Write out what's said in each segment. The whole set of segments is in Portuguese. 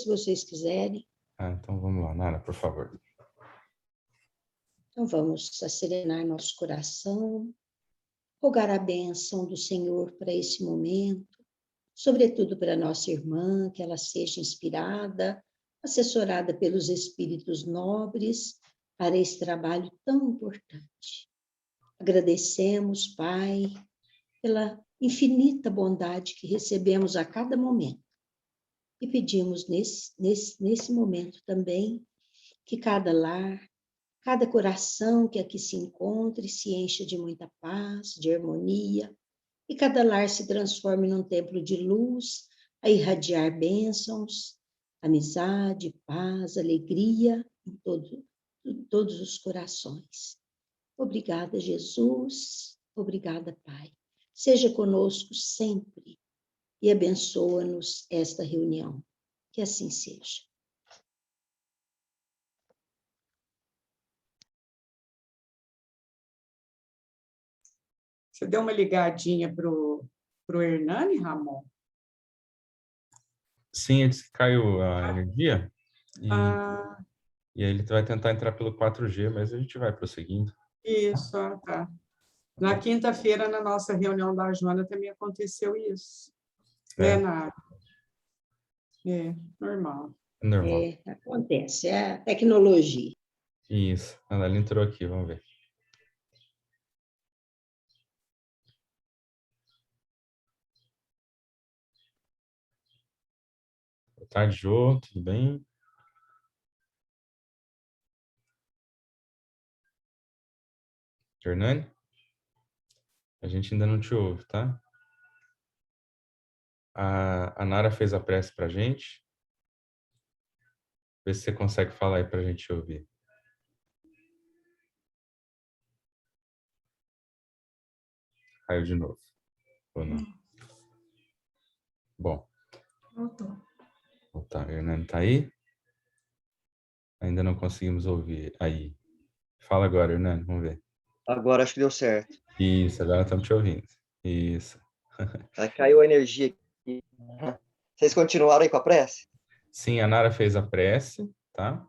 se vocês quiserem. Então vamos lá, Nara, por favor. Então vamos serenar nosso coração, rogar a bênção do Senhor para esse momento, sobretudo para nossa irmã, que ela seja inspirada, assessorada pelos espíritos nobres para esse trabalho tão importante. Agradecemos, Pai, pela infinita bondade que recebemos a cada momento. E pedimos nesse momento também que cada lar, cada coração que aqui se encontre se encha de muita paz, de harmonia, e cada lar se transforme num templo de luz, a irradiar bênçãos, amizade, paz, alegria em todos os corações. Obrigada, Jesus. Obrigada, Pai. Seja conosco sempre e abençoa-nos esta reunião. Que assim seja. Você deu uma ligadinha para o Hernani, Ramon? Sim, ele disse que caiu a energia. E aí ele vai tentar entrar pelo 4G, mas a gente vai prosseguindo. Isso, tá. Na quinta-feira, na nossa reunião da Joana, também aconteceu isso. Nara? Normal. Normal. Acontece, é a tecnologia. Isso. Ela entrou aqui, vamos ver. Boa tarde, Jô. Tudo bem? Hernani? A gente ainda não te ouve, tá? A Nara fez a prece pra gente. Vê se você consegue falar aí pra gente ouvir. Caiu de novo. Ou não? Bom. Voltou. Tá, a Hernani tá aí? Ainda não conseguimos ouvir. Aí. Fala agora, Hernani, vamos ver. Agora acho que deu certo. Isso, agora estamos te ouvindo. Isso. Aí caiu a energia aqui. Vocês continuaram aí com a prece? Sim, a Nara fez a prece, tá?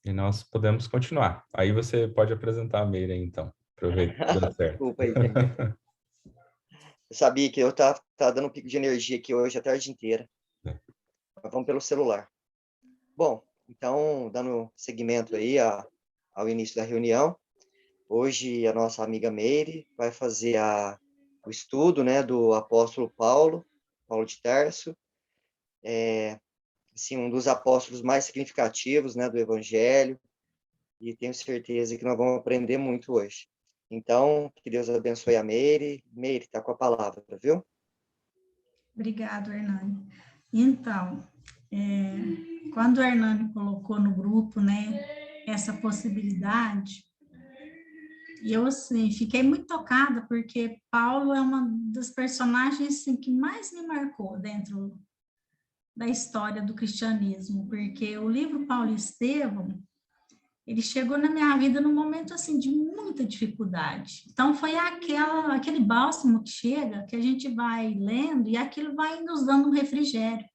E nós podemos continuar. Aí você pode apresentar a Meire, então. Aproveita que deu certo. Desculpa aí. Eu sabia que eu tá dando um pico de energia aqui hoje a tarde inteira. Mas vamos pelo celular. Bom, então, dando seguimento aí ao início da reunião, hoje a nossa amiga Meire vai fazer o estudo, né, do apóstolo Paulo de Tarso, assim, um dos apóstolos mais significativos, né, do Evangelho, e tenho certeza que nós vamos aprender muito hoje. Então, que Deus abençoe a Meire. Meire, está com a palavra, viu? Obrigado, Hernani. Então, quando o Hernani colocou no grupo, né, essa possibilidade, e eu, assim, fiquei muito tocada, porque Paulo é uma das personagens, assim, que mais me marcou dentro da história do cristianismo, porque o livro Paulo e Estevão, ele chegou na minha vida num momento, assim, de muita dificuldade. Então, foi aquele bálsamo que chega, que a gente vai lendo, e aquilo vai nos dando um refrigério.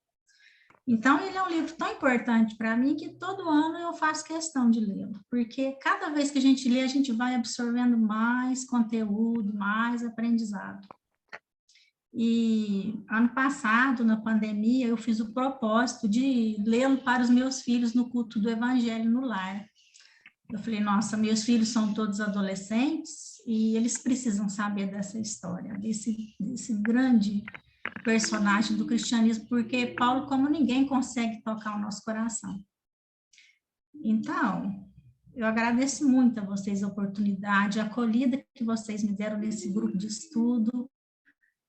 Então, ele é um livro tão importante para mim, que todo ano eu faço questão de lê-lo, porque cada vez que a gente lê, a gente vai absorvendo mais conteúdo, mais aprendizado. E ano passado, na pandemia, eu fiz o propósito de lê-lo para os meus filhos no culto do Evangelho no lar. Eu falei, nossa, meus filhos são todos adolescentes e eles precisam saber dessa história, desse grande personagem do cristianismo, porque Paulo, como ninguém, consegue tocar o nosso coração. Então, eu agradeço muito a vocês a oportunidade, a acolhida que vocês me deram nesse grupo de estudo.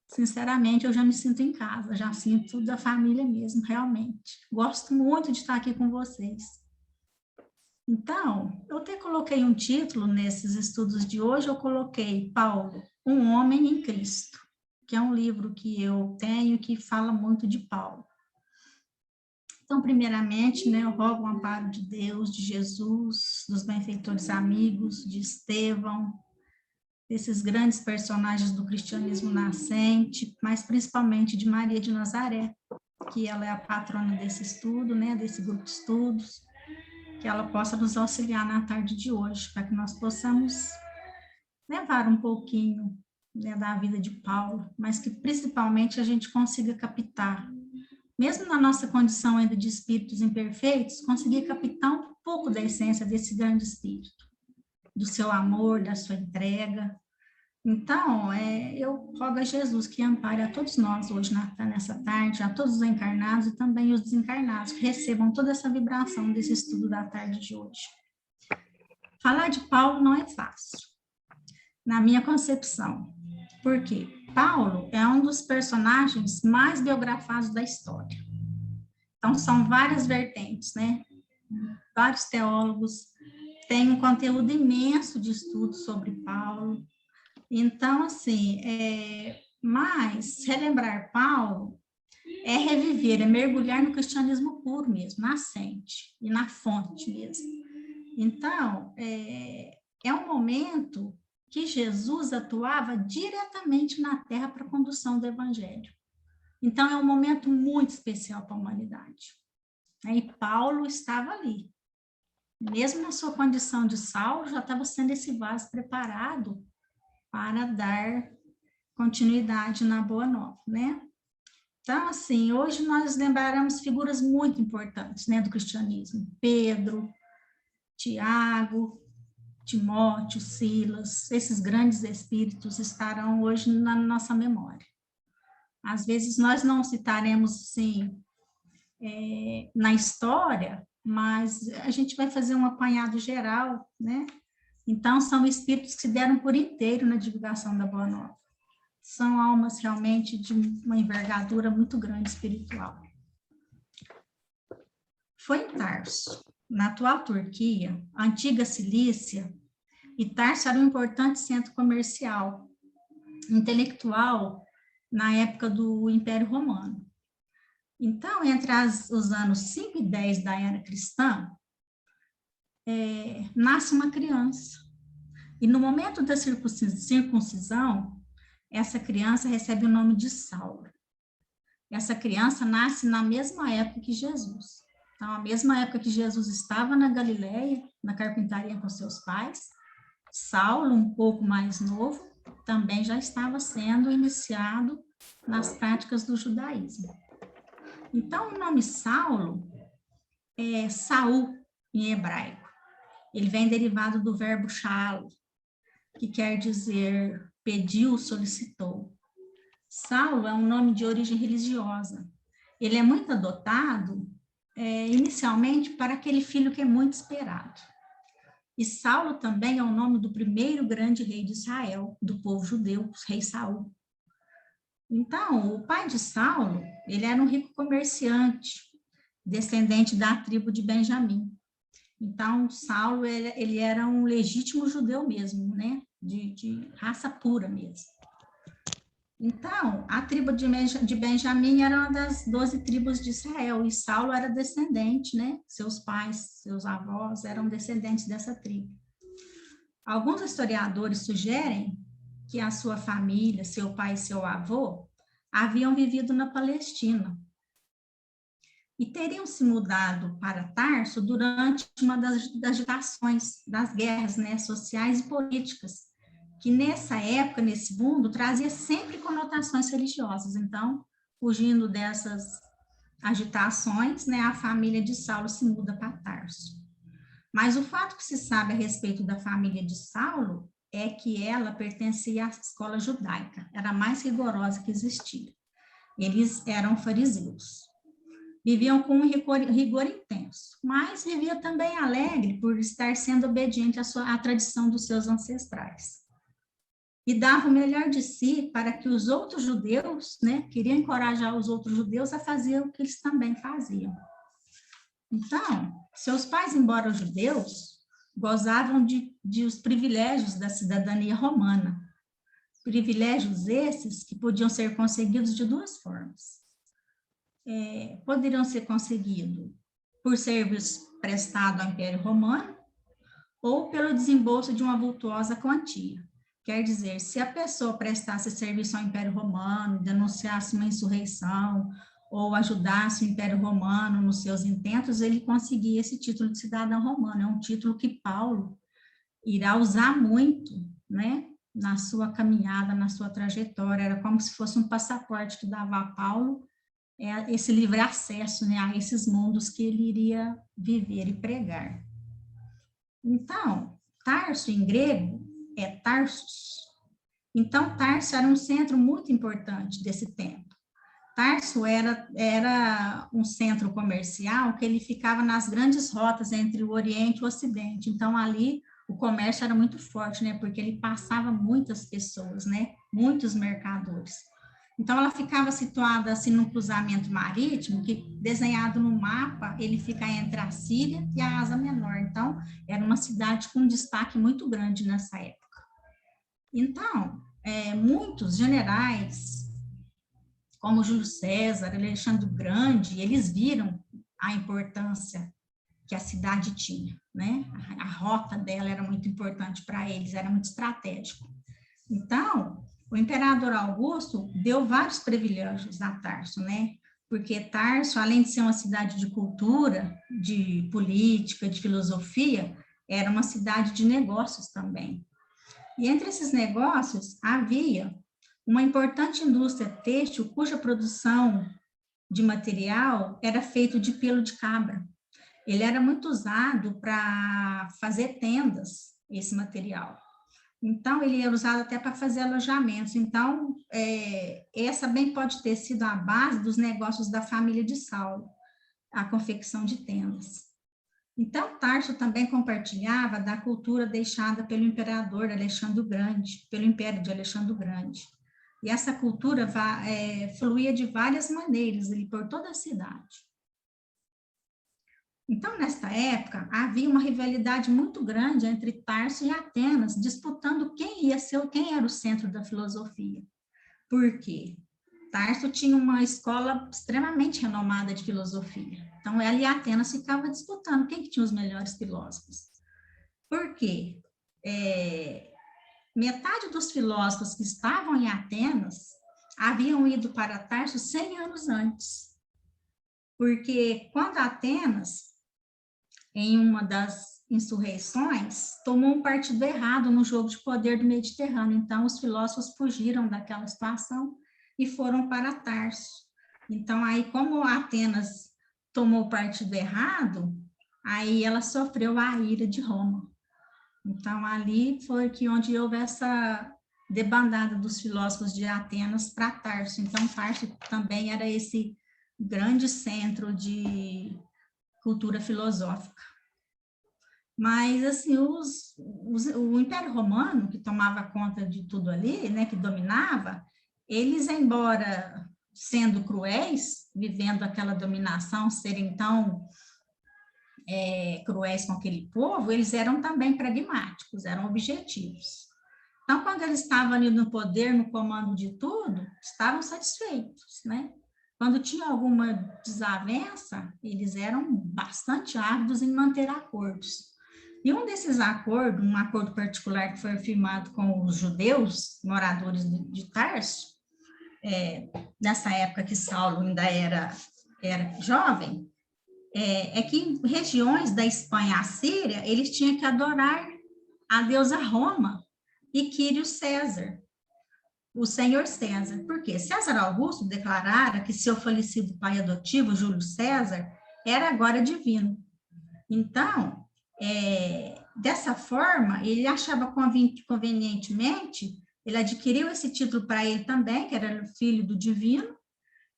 Sinceramente, eu já me sinto em casa, já sinto da família mesmo, realmente. Gosto muito de estar aqui com vocês. Então, eu até coloquei um título nesses estudos de hoje, eu coloquei Paulo, um homem em Cristo, que é um livro que eu tenho que fala muito de Paulo. Então, primeiramente, né, eu rogo o amparo de Deus, de Jesus, dos benfeitores amigos, de Estevão, desses grandes personagens do cristianismo nascente, mas principalmente de Maria de Nazaré, que ela é a patrona desse estudo, né, desse grupo de estudos, que ela possa nos auxiliar na tarde de hoje, para que nós possamos levar um pouquinho, né, da vida de Paulo, mas que principalmente a gente consiga captar, mesmo na nossa condição ainda de espíritos imperfeitos, conseguir captar um pouco da essência desse grande espírito, do seu amor, da sua entrega. Então, eu rogo a Jesus que ampare a todos nós hoje, nessa tarde, a todos os encarnados e também os desencarnados, que recebam toda essa vibração desse estudo da tarde de hoje. Falar de Paulo não é fácil, na minha concepção, porque Paulo é um dos personagens mais biografados da história. Então, são várias vertentes, né? Vários teólogos têm um conteúdo imenso de estudo sobre Paulo. Então, assim, mas relembrar Paulo é reviver, é mergulhar no cristianismo puro mesmo, nascente e na fonte mesmo. Então, é um momento que Jesus atuava diretamente na terra para a condução do evangelho. Então, é um momento muito especial para a humanidade. E Paulo estava ali. Mesmo na sua condição de Saulo, já estava sendo esse vaso preparado para dar continuidade na Boa Nova, né? Então, assim, hoje nós lembraremos figuras muito importantes, né, do cristianismo. Pedro, Tiago, Timóteo, Silas, esses grandes espíritos estarão hoje na nossa memória. Às vezes nós não citaremos, assim, na história, mas a gente vai fazer um apanhado geral, né? Então, são espíritos que se deram por inteiro na divulgação da Boa Nova. São almas realmente de uma envergadura muito grande espiritual. Foi em Tarso, na atual Turquia, a antiga Cilícia, e Tarso era um importante centro comercial, intelectual, na época do Império Romano. Então, entre os anos 5 e 10 da era cristã, nasce uma criança. E no momento da circuncisão, essa criança recebe o nome de Saulo. Essa criança nasce na mesma época que Jesus. Então, a mesma época que Jesus estava na Galileia, na carpintaria com seus pais, Saulo, um pouco mais novo, também já estava sendo iniciado nas práticas do judaísmo. Então, o nome Saulo é Saul, em hebraico. Ele vem derivado do verbo sha'al, que quer dizer pediu, solicitou. Saulo é um nome de origem religiosa. Ele é muito adotado, inicialmente, para aquele filho que é muito esperado. E Saulo também é o nome do primeiro grande rei de Israel, do povo judeu, o rei Saul. Então, o pai de Saulo, ele era um rico comerciante, descendente da tribo de Benjamim. Então, Saulo, ele era um legítimo judeu mesmo, né? De raça pura mesmo. Então, a tribo de Benjamim era uma das 12 tribos de Israel, e Saulo era descendente, né? Seus pais, seus avós eram descendentes dessa tribo. Alguns historiadores sugerem que a sua família, seu pai e seu avô, haviam vivido na Palestina e teriam se mudado para Tarso durante uma das agitações, das guerras, né, sociais e políticas, que nessa época, nesse mundo, trazia sempre conotações religiosas. Então, fugindo dessas agitações, né, a família de Saulo se muda para Tarso. Mas o fato que se sabe a respeito da família de Saulo é que ela pertencia à escola judaica, era a mais rigorosa que existia. Eles eram fariseus. Viviam com um rigor intenso, mas vivia também alegre por estar sendo obediente à tradição dos seus ancestrais. E dava o melhor de si para que os outros judeus, né, queriam encorajar os outros judeus a fazer o que eles também faziam. Então, seus pais, embora judeus, gozavam de os privilégios da cidadania romana. Privilégios esses que podiam ser conseguidos de duas formas. Poderiam ser conseguidos por serviço prestado ao Império Romano ou pelo desembolso de uma vultuosa quantia. Quer dizer, se a pessoa prestasse serviço ao Império Romano, denunciasse uma insurreição ou ajudasse o Império Romano nos seus intentos, ele conseguia esse título de cidadão romano. É um título que Paulo irá usar muito, né, na sua caminhada, na sua trajetória. Era como se fosse um passaporte que dava a Paulo esse livre acesso, né, a esses mundos que ele iria viver e pregar. Então, Tarso em grego é Tarsus. Então, Tarso era um centro muito importante desse tempo. Tarso era um centro comercial que ele ficava nas grandes rotas entre o Oriente e o Ocidente. Então, ali o comércio era muito forte, né? Porque ele passava muitas pessoas, né? Muitos mercadores. Então, ela ficava situada assim num cruzamento marítimo, que desenhado no mapa, ele fica entre a Síria e a Ásia Menor. Então, era uma cidade com um destaque muito grande nessa época. Então, muitos generais, como Júlio César, Alexandre o Grande, eles viram a importância que a cidade tinha, né? A rota dela era muito importante para eles, era muito estratégico. Então, o imperador Augusto deu vários privilégios a Tarso, né? Porque Tarso, além de ser uma cidade de cultura, de política, de filosofia, era uma cidade de negócios também. E entre esses negócios havia uma importante indústria têxtil cuja produção de material era feito de pelo de cabra. Ele era muito usado para fazer tendas, esse material. Então, ele era usado até para fazer alojamentos. Então, essa bem pode ter sido a base dos negócios da família de Saulo, a confecção de tendas. Então, Tarso também compartilhava da cultura deixada pelo imperador Alexandre o Grande, pelo Império de Alexandre o Grande. E essa cultura fluía de várias maneiras ali por toda a cidade. Então, nesta época, havia uma rivalidade muito grande entre Tarso e Atenas, disputando quem era o centro da filosofia. Por quê? Tarso tinha uma escola extremamente renomada de filosofia. Então, ela e Atenas ficavam disputando quem que tinha os melhores filósofos. Por quê? Metade dos filósofos que estavam em Atenas haviam ido para Tarso 100 anos antes. Porque quando Atenas, em uma das insurreições, tomou um partido errado no jogo de poder do Mediterrâneo. Então, os filósofos fugiram daquela situação e foram para Tarso. Então, aí, como Atenas tomou o partido errado, aí ela sofreu a ira de Roma. Então, ali foi onde houve essa debandada dos filósofos de Atenas para Tarso. Então, Tarso também era esse grande centro de cultura filosófica. Mas, assim, o Império Romano, que tomava conta de tudo ali, né, que dominava, eles, embora sendo cruéis, vivendo aquela dominação, serem tão cruéis com aquele povo, eles eram também pragmáticos, eram objetivos. Então, quando eles estavam ali no poder, no comando de tudo, estavam satisfeitos, né? Quando tinha alguma desavença, eles eram bastante ávidos em manter acordos. E um desses acordos, um acordo particular que foi firmado com os judeus, moradores de Tarso, nessa época que Saulo ainda era jovem, que em regiões da Espanha à Síria, eles tinham que adorar a deusa Roma e Quírio César, o senhor César. Por quê? César Augusto declarara que seu falecido pai adotivo, Júlio César, era agora divino. Então, dessa forma, ele achava convenientemente, ele adquiriu esse título para ele também, que era filho do divino,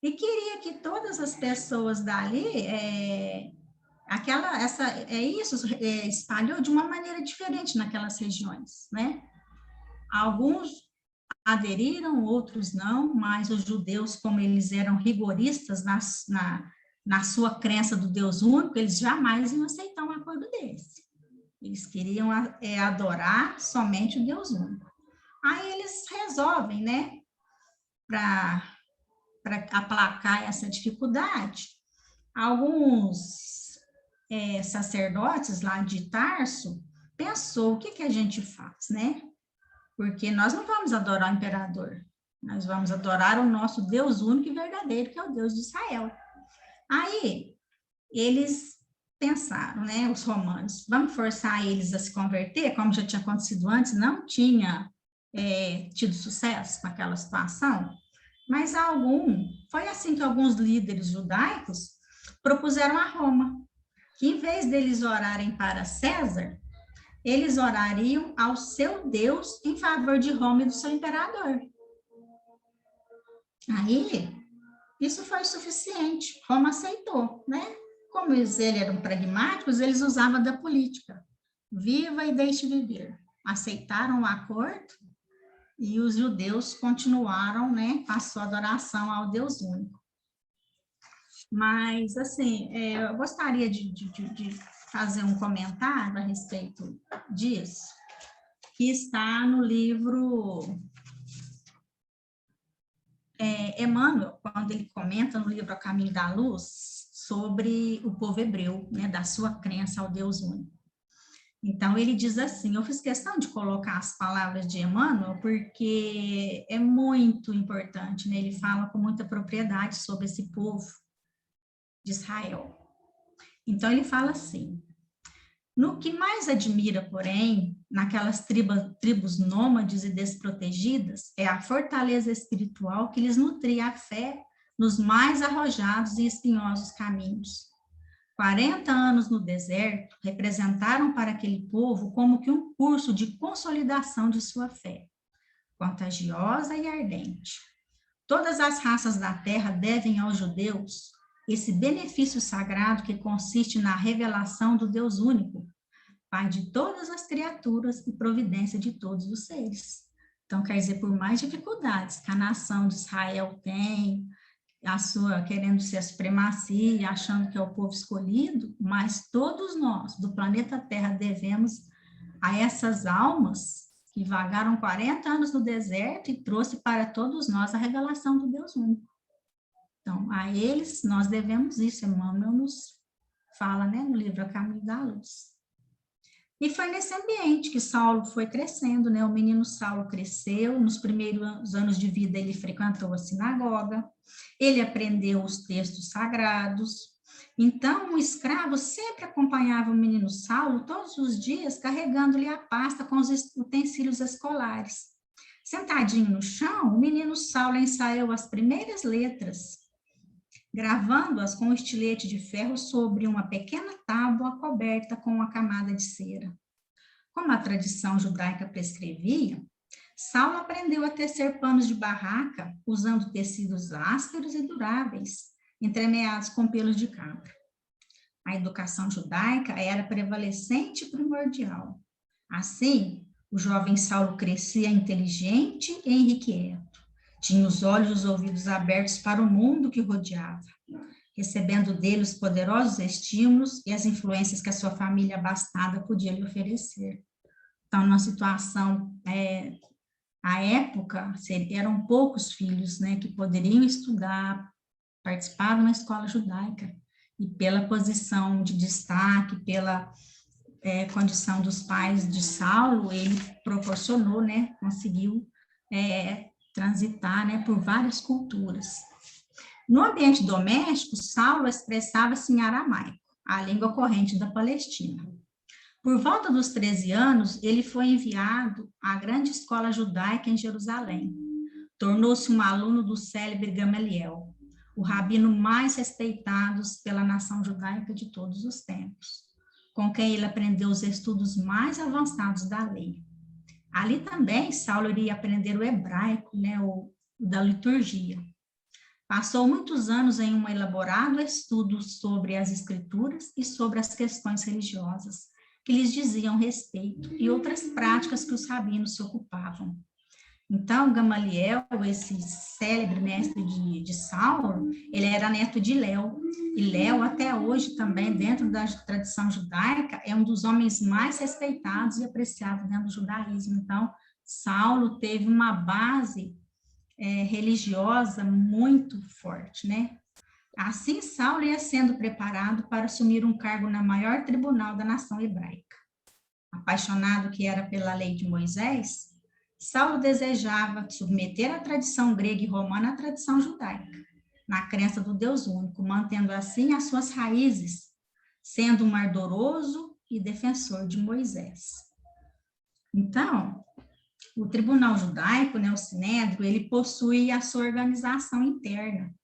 e queria que todas as pessoas dali, isso espalhou de uma maneira diferente naquelas regiões, né? Alguns aderiram, outros não, mas os judeus, como eles eram rigoristas na sua crença do Deus único, eles jamais iam aceitar um acordo desse. Eles queriam adorar somente o Deus único. Aí eles resolvem, né, para aplacar essa dificuldade, alguns sacerdotes lá de Tarso pensou, o que a gente faz, né? Porque nós não vamos adorar o imperador, Nós vamos adorar o nosso Deus único e verdadeiro, que é o Deus de Israel. Aí, eles pensaram, né, os romanos, vamos forçar eles a se converter, como já tinha acontecido antes, não tinha tido sucesso com aquela situação, mas foi assim que alguns líderes judaicos propuseram a Roma, que em vez deles orarem para César, eles orariam ao seu Deus em favor de Roma e do seu imperador. Aí, isso foi suficiente, Roma aceitou, né? Como eles eram pragmáticos, eles usavam da política. Viva e deixe viver. Aceitaram o acordo e os judeus continuaram, né, com a sua adoração ao Deus único. Mas, assim, eu gostaria de fazer um comentário a respeito disso, que está no livro... Emmanuel, quando ele comenta no livro A Caminho da Luz, sobre o povo hebreu, né, da sua crença ao Deus único. Então, ele diz assim, eu fiz questão de colocar as palavras de Emmanuel, porque é muito importante, né, ele fala com muita propriedade sobre esse povo de Israel. Então, ele fala assim, no que mais admira, porém, naquelas tribos nômades e desprotegidas, é a fortaleza espiritual que lhes nutria a fé nos mais arrojados e espinhosos caminhos. 40 anos no deserto representaram para aquele povo como que um curso de consolidação de sua fé, contagiosa e ardente. Todas as raças da terra devem aos judeus esse benefício sagrado que consiste na revelação do Deus único, Pai de todas as criaturas e providência de todos os seres. Então, quer dizer, por mais dificuldades que a nação de Israel tem, a sua querendo ser a supremacia, achando que é o povo escolhido, mas todos nós do planeta Terra devemos a essas almas que vagaram 40 anos no deserto e trouxe para todos nós a revelação do Deus único. Então, a eles nós devemos isso, Emmanuel nos fala, né, no livro A Caminho da Luz. E foi nesse ambiente que Saulo foi crescendo, né, o menino Saulo cresceu, nos primeiros anos de vida ele frequentou a sinagoga, ele aprendeu os textos sagrados, então o escravo sempre acompanhava o menino Saulo todos os dias, carregando-lhe a pasta com os utensílios escolares. Sentadinho no chão, o menino Saulo ensaiou as primeiras letras, gravando-as com um estilete de ferro sobre uma pequena tábua coberta com uma camada de cera. Como a tradição judaica prescrevia, Saulo aprendeu a tecer panos de barraca, usando tecidos ásperos e duráveis, entremeados com pelos de cabra. A educação judaica era prevalecente e primordial. Assim, o jovem Saulo crescia inteligente e inquieto. Tinha os olhos e os ouvidos abertos para o mundo que rodeava, recebendo dele os poderosos estímulos e as influências que a sua família abastada podia lhe oferecer. Então, numa situação, à época, eram poucos filhos, né, que poderiam estudar, participar de uma escola judaica, e pela posição de destaque, pela condição dos pais de Saulo, ele proporcionou, né, conseguiu transitar, né, por várias culturas. No ambiente doméstico, Saulo expressava-se em aramaico, a língua corrente da Palestina. Por volta dos 13 anos, ele foi enviado à grande escola judaica em Jerusalém. Tornou-se um aluno do célebre Gamaliel, o rabino mais respeitado pela nação judaica de todos os tempos, com quem ele aprendeu os estudos mais avançados da lei. Ali também, Saulo iria aprender o hebraico, né, o da liturgia. Passou muitos anos em um elaborado estudo sobre as escrituras e sobre as questões religiosas, que lhes diziam respeito, e outras práticas que os rabinos se ocupavam. Então, Gamaliel, esse célebre mestre de Saulo, ele era neto de Léo, e Léo, até hoje também, dentro da tradição judaica, é um dos homens mais respeitados e apreciados dentro do judaísmo. Então, Saulo teve uma base religiosa muito forte, né? Assim, Saulo ia sendo preparado para assumir um cargo na maior tribunal da nação hebraica. Apaixonado que era pela lei de Moisés, Saulo desejava submeter a tradição grega e romana à tradição judaica, na crença do Deus único, mantendo assim as suas raízes, sendo um ardoroso e defensor de Moisés. Então, o tribunal judaico, né, o Sinédrio, ele possui a sua organização interna.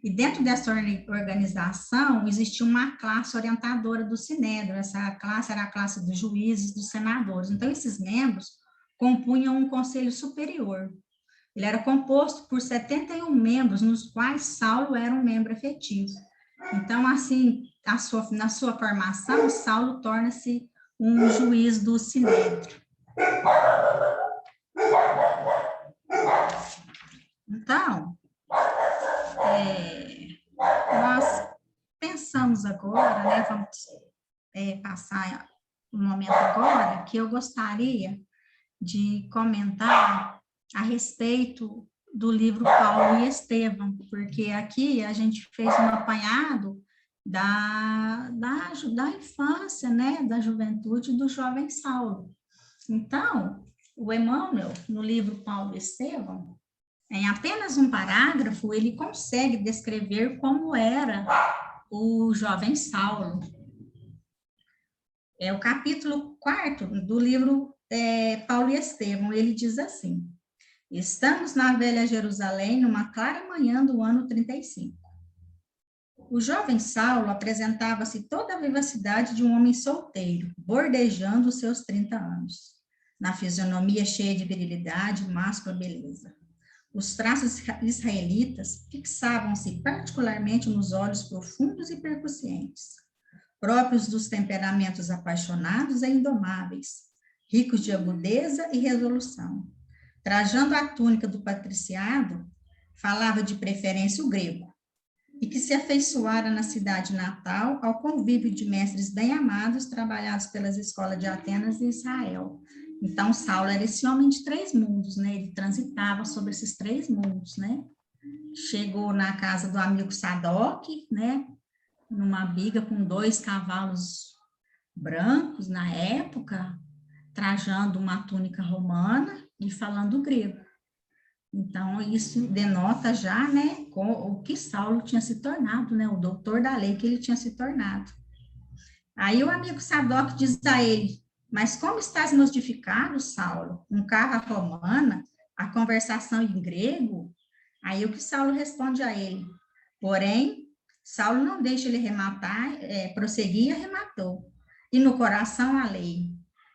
E dentro dessa organização existia uma classe orientadora do Sinédrio. Essa classe era a classe dos juízes, dos senadores. Então, esses membros compunham um conselho superior. Ele era composto por 71 membros, nos quais Saulo era um membro efetivo. Então, assim, na sua formação, Saulo torna-se um juiz do Sinédrio. Então, nós pensamos agora, né, vamos passar um momento agora, que eu gostaria de comentar a respeito do livro Paulo e Estevão, porque aqui a gente fez um apanhado da infância, né, da juventude do jovem Saulo. Então, o Emmanuel, no livro Paulo e Estevão, em apenas um parágrafo, ele consegue descrever como era o jovem Saulo. É o capítulo 4 do livro Paulo e Estevão, ele diz assim: estamos na velha Jerusalém, numa clara manhã do ano 35. O jovem Saulo apresentava-se toda a vivacidade de um homem solteiro, bordejando os seus 30 anos, na fisionomia cheia de virilidade e máscula beleza. Os traços israelitas fixavam-se particularmente nos olhos profundos e percussientes, próprios dos temperamentos apaixonados e indomáveis, ricos de agudeza e resolução. Trajando a túnica do patriciado, falava de preferência o grego, e que se afeiçoara na cidade natal ao convívio de mestres bem-amados trabalhados pelas escolas de Atenas e Israel. Então, Saulo era esse homem de 3 mundos, né? Ele transitava sobre esses 3 mundos, né? Chegou na casa do amigo Sadoc, né? Numa biga com 2 cavalos brancos na época, trajando uma túnica romana e falando grego. Então, isso denota já, né, o que Saulo tinha se tornado, né? O doutor da lei que ele tinha se tornado. Aí o amigo Sadoc diz a ele: mas como estás modificado, Saulo? Um carro à romana, a conversação em grego? Aí o que Saulo responde a ele? Porém, Saulo não deixa ele rematar, prosseguir e arrematou. E no coração a lei,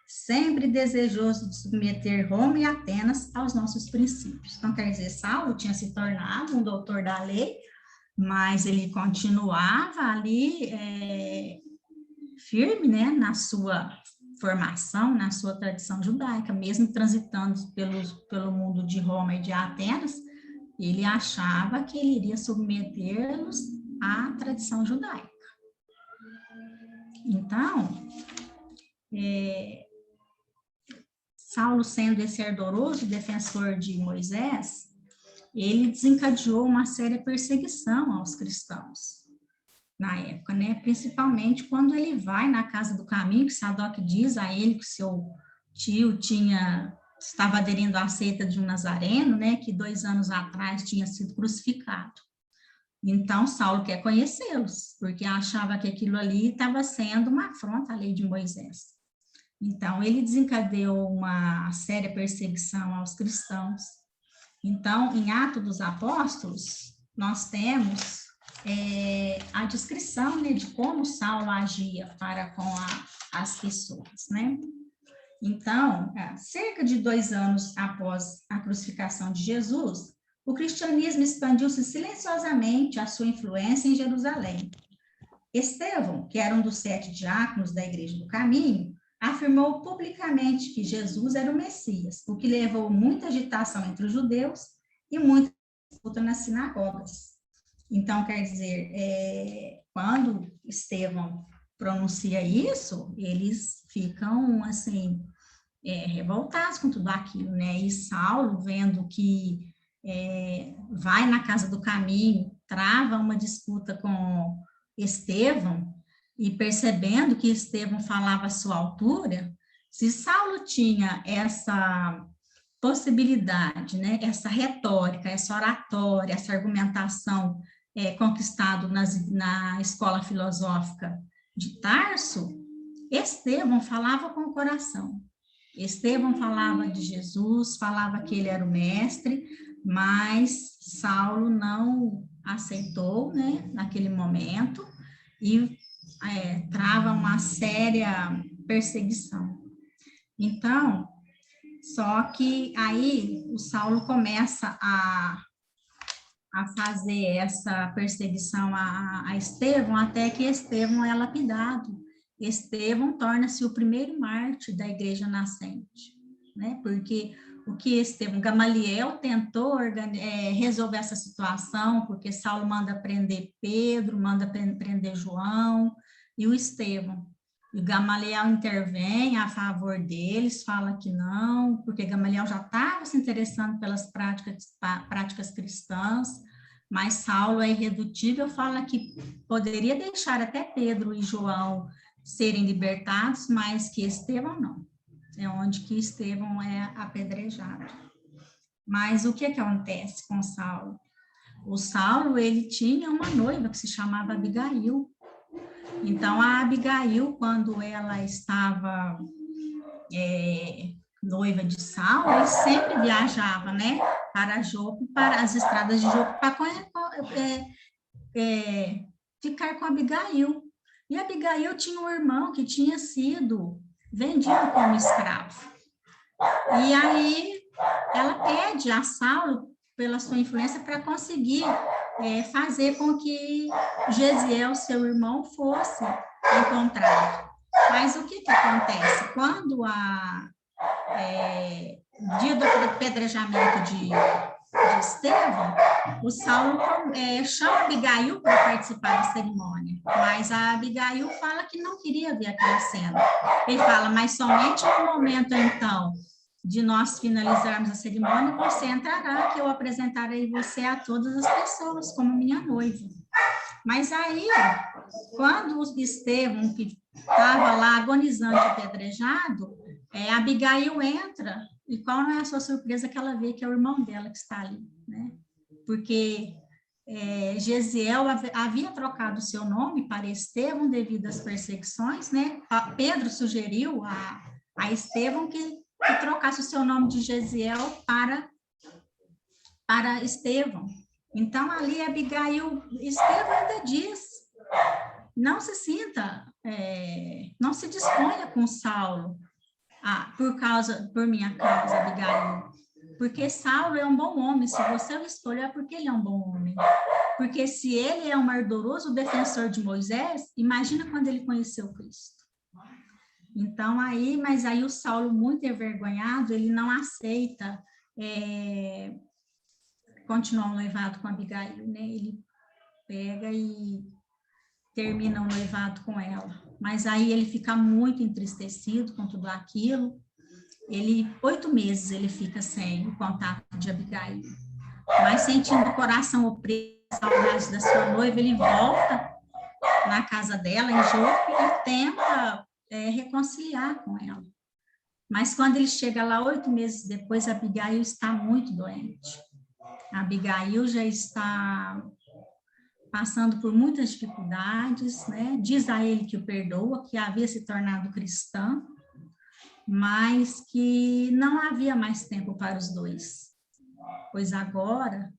sempre desejoso de submeter Roma e Atenas aos nossos princípios. Então, quer dizer, Saulo tinha se tornado um doutor da lei, mas ele continuava ali firme, né, na sua formação, na sua tradição judaica, mesmo transitando pelo mundo de Roma e de Atenas, ele achava que ele iria submetê-los à tradição judaica. Então, Saulo, sendo esse ardoroso defensor de Moisés, ele desencadeou uma séria perseguição aos cristãos na época, né? Principalmente quando ele vai na casa do caminho, que Sadoc diz a ele que seu tio estava aderindo à seita de um nazareno, né? Que 2 anos atrás tinha sido crucificado. Então, Saulo quer conhecê-los, porque achava que aquilo ali estava sendo uma afronta à lei de Moisés. Então, ele desencadeou uma séria perseguição aos cristãos. Então, em Atos dos Apóstolos, nós temos a descrição, né, de como Saulo agia para com as pessoas, né? Então, cerca de 2 anos após a crucificação de Jesus, o cristianismo expandiu-se silenciosamente a sua influência em Jerusalém. Estevão, que era um dos 7 diáconos da Igreja do Caminho, afirmou publicamente que Jesus era o Messias, o que levou muita agitação entre os judeus e muita disputa nas sinagogas. Então, quer dizer, quando Estevão pronuncia isso, eles ficam, assim, revoltados com tudo aquilo, né? E Saulo, vendo que vai na casa do caminho, trava uma disputa com Estevão, e percebendo que Estevão falava à sua altura, se Saulo tinha possibilidade, né? Essa retórica, essa oratória, essa argumentação conquistado na escola filosófica de Tarso, Estevão falava com o coração. Estevão falava de Jesus, falava que ele era o mestre, mas Saulo não aceitou, né, naquele momento, e trava uma séria perseguição. Então, só que aí o Saulo começa a fazer essa perseguição a Estevão, até que Estevão é lapidado. Estevão torna-se o primeiro mártir da igreja nascente, né? Porque o que Gamaliel tentou resolver essa situação, porque Saulo manda prender Pedro, manda prender João e o Estevão. E Gamaliel intervém a favor deles, fala que não, porque Gamaliel já estava se interessando pelas práticas cristãs, mas Saulo é irredutível, fala que poderia deixar até Pedro e João serem libertados, mas que Estevão não. É onde que Estevão é apedrejado. Mas o que acontece com Saulo? O Saulo, ele tinha uma noiva que se chamava Abigail. Então, a Abigail, quando ela estava noiva de Saulo, ele sempre viajava, né, para Jope, para as estradas de Jope, para ficar com Abigail. E Abigail tinha um irmão que tinha sido vendido como escravo. E aí, ela pede a Saulo, pela sua influência, para conseguir fazer com que Gesiel, seu irmão, fosse encontrado. Mas o que acontece? Quando dia do apedrejamento de Estevão, o Saulo chama Abigail para participar da cerimônia, mas a Abigail fala que não queria ver aquela cena. Ele fala, mas somente no momento, então, de nós finalizarmos a cerimônia, você entrará, que eu apresentarei você a todas as pessoas como minha noiva. Mas aí, quando o Estevão, que estava lá agonizante, apedrejado, Abigail entra, e qual não é a sua surpresa que ela vê que é o irmão dela que está ali, né? Porque Gesiel havia trocado o seu nome para Estevão devido às perseguições, né? Pedro sugeriu a Estevão que trocasse o seu nome de Gesiel para Estevão. Então, ali Abigail, Estevão ainda diz, não se sinta, não se disponha com Saulo, por minha causa, Abigail, porque Saulo é um bom homem, se você o escolher é porque ele é um bom homem, porque se ele é um ardoroso defensor de Moisés, imagina quando ele conheceu Cristo. Então, mas aí o Saulo, muito envergonhado, ele não aceita continuar o noivado com Abigail, né? Ele pega e termina o noivado com ela. Mas aí ele fica muito entristecido com tudo aquilo. 8 meses ele fica sem o contato de Abigail. Mas sentindo o coração opresso, saudade da sua noiva, ele volta na casa dela, em Jope, e tenta reconciliar com ela. Mas quando ele chega lá 8 meses depois, Abigail está muito doente. Abigail já está passando por muitas dificuldades, né? Diz a ele que o perdoa, que havia se tornado cristã, mas que não havia mais tempo para os dois, pois agora